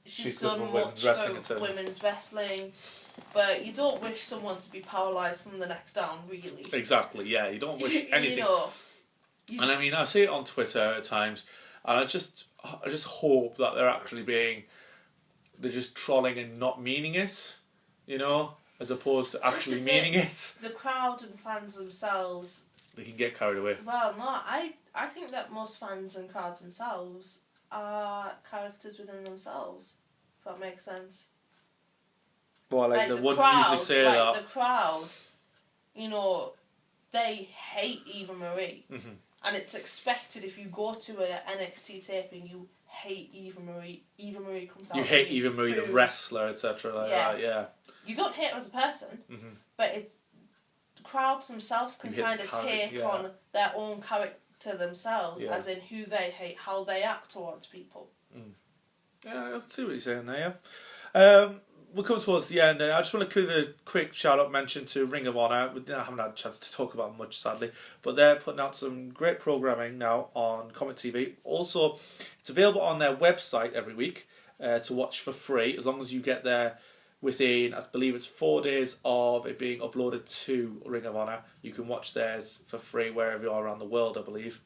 she's done much for women's wrestling. But you don't wish someone to be paralysed from the neck down, really. Exactly, yeah. You don't wish anything. I see it on Twitter at times, and I just hope that they're just trolling and not meaning it, as opposed to actually meaning it. The crowd and fans themselves, they can get carried away. Well, no, I think that most fans and crowds themselves are characters within themselves, if that makes sense. Well, they wouldn't usually say that. The crowd, they hate Eva Marie. Mm-hmm. And it's expected if you go to an NXT taping, you hate Eva Marie. Eva Marie comes out. You hate Eva Marie, the wrestler, etc. That, yeah. You don't hate her as a person, but the crowds themselves can kind of take on their own character themselves, as in who they hate, how they act towards people. Yeah, I see what you're saying there, yeah. We're coming towards the end, and I just want to give a quick shout-out mention to Ring of Honor. We haven't had a chance to talk about them much, sadly, but they're putting out some great programming now on Comet TV. Also, it's available on their website every week to watch for free, as long as you get there within, I believe it's 4 days of it being uploaded to Ring of Honor. You can watch theirs for free wherever you are around the world, I believe.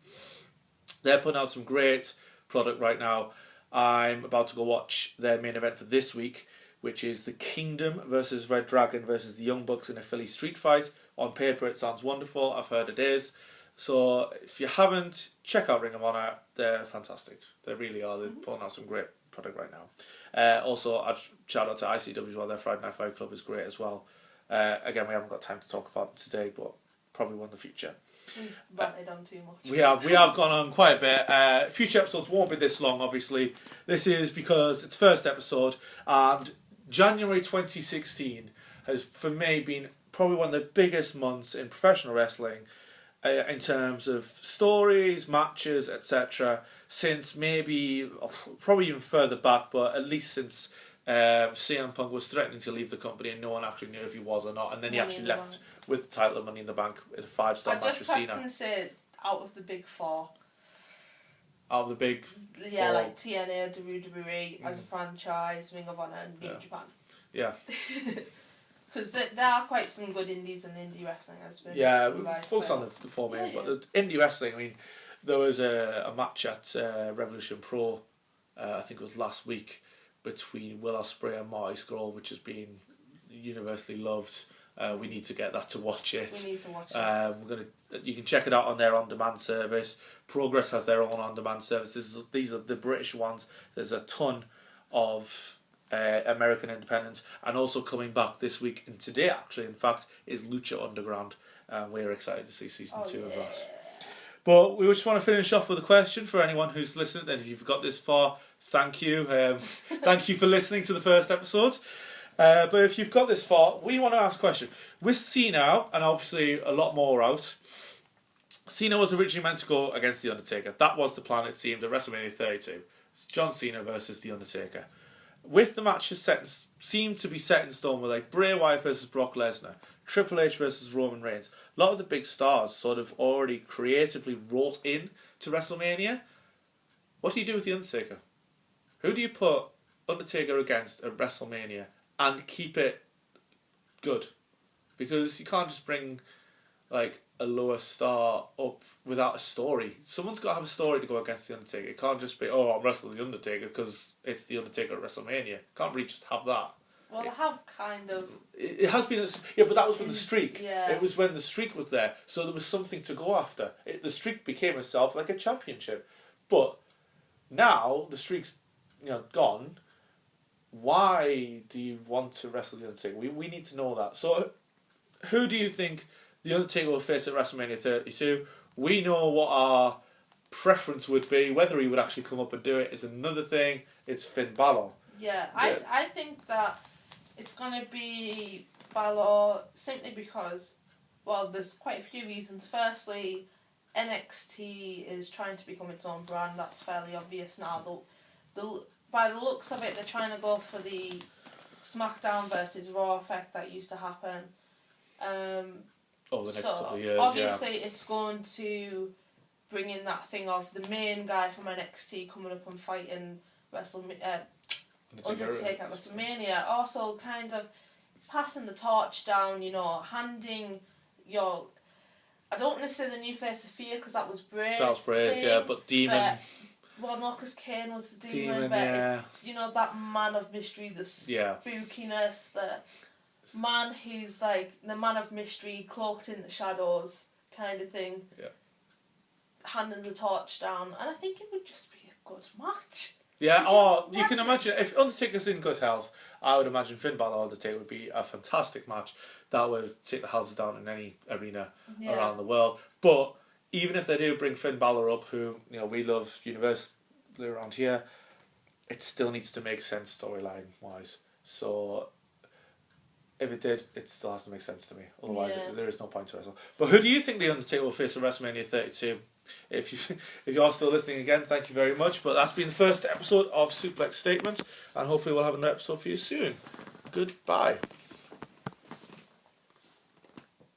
They're putting out some great product right now. I'm about to go watch their main event for this week, which is the Kingdom versus Red Dragon versus the Young Bucks in a Philly street fight. On paper, it sounds wonderful. I've heard it is. So if you haven't, check out Ring of Honor. They're fantastic. They really are. They're putting out some great product right now. Also, I'd shout out to ICW as well. Their Friday Night Fight Club is great as well. Again, we haven't got time to talk about it today, but probably one in the future. We've ranted on too much. We have gone on quite a bit. Future episodes won't be this long, obviously. This is because it's first episode, and January 2016 has, for me, been probably one of the biggest months in professional wrestling in terms of stories, matches, etc. Since probably even further back, but at least since CM Punk was threatening to leave the company and no one actually knew if he was or not, and then he actually left with the title of Money in the Bank in a 5-star match with Cena. I just say out of the big four. Out of the big yeah, four. Like TNA, WWE as a franchise, Ring of Honor, and New Japan. Yeah. Because there are quite some good indies and indie wrestling as well. Yeah, we focus on the four main, but the indie wrestling, I mean, there was a match at Revolution Pro, I think it was last week, between Will Ospreay and Marty Scurll, which has been universally loved. We need to get that to watch it. We need to watch it. You can check it out on their on-demand service. Progress has their own on-demand service. These are the British ones. There's a ton of American Independence, and also coming back this week and today actually, in fact, is Lucha Underground. We're excited to see season 2 of that. But we just want to finish off with a question for anyone who's listened, and if you've got this far, thank you. Thank you for listening to the first episode. But if you've got this far, we want to ask a question. With Cena, and obviously a lot more out, Cena was originally meant to go against The Undertaker. That was the plan, it seemed, at WrestleMania 32. It's John Cena versus The Undertaker. With the matches seemed to be set in stone with like Bray Wyatt versus Brock Lesnar, Triple H versus Roman Reigns. A lot of the big stars sort of already creatively wrote in to WrestleMania. What do you do with The Undertaker? Who do you put Undertaker against at WrestleMania and keep it good? Because you can't just bring like a lower star up without a story. Someone's got to have a story to go against The Undertaker. It can't just be, I'm wrestling The Undertaker because it's The Undertaker at WrestleMania. Can't really just have that. Well, I have kind of... It has been... Yeah, but that was when the streak... Yeah. It was when the streak was there, so there was something to go after. The streak became itself like a championship. But now the streak's gone. Why do you want to wrestle The Undertaker? We need to know that. So who do you think The Undertaker will face at WrestleMania 32? We know what our preference would be. Whether he would actually come up and do it is another thing. It's Finn Balor. Yeah, I think that it's going to be Balor simply because, well, there's quite a few reasons. Firstly, NXT is trying to become its own brand. That's fairly obvious now. By the looks of it, they're trying to go for the SmackDown versus Raw effect that used to happen. Over the next couple of years, obviously it's going to bring in that thing of the main guy from NXT coming up and fighting Undertaker at WrestleMania. Also kind of passing the torch down, handing your... I don't want to say the new face of fear because that was Bray's. That was Bray's, yeah, but Demon... Well, no, because Kane was the Demon, but yeah. That man of mystery, the spookiness, the man who's like the man of mystery, cloaked in the shadows, kind of thing. Yeah. Handing the torch down, and I think it would just be a good match. Yeah, you can imagine if Undertaker's in good health, I would imagine Finn Balor Undertaker would be a fantastic match that would take the houses down in any arena around the world. But even if they do bring Finn Balor up, who we love universally around here, it still needs to make sense storyline wise. So if it did, it still has to make sense to me. Otherwise, there is no point to wrestle. But who do you think The Undertaker will face at WrestleMania 32? If you are still listening again, thank you very much. But that's been the first episode of Suplex Statements, and hopefully we'll have another episode for you soon. Goodbye.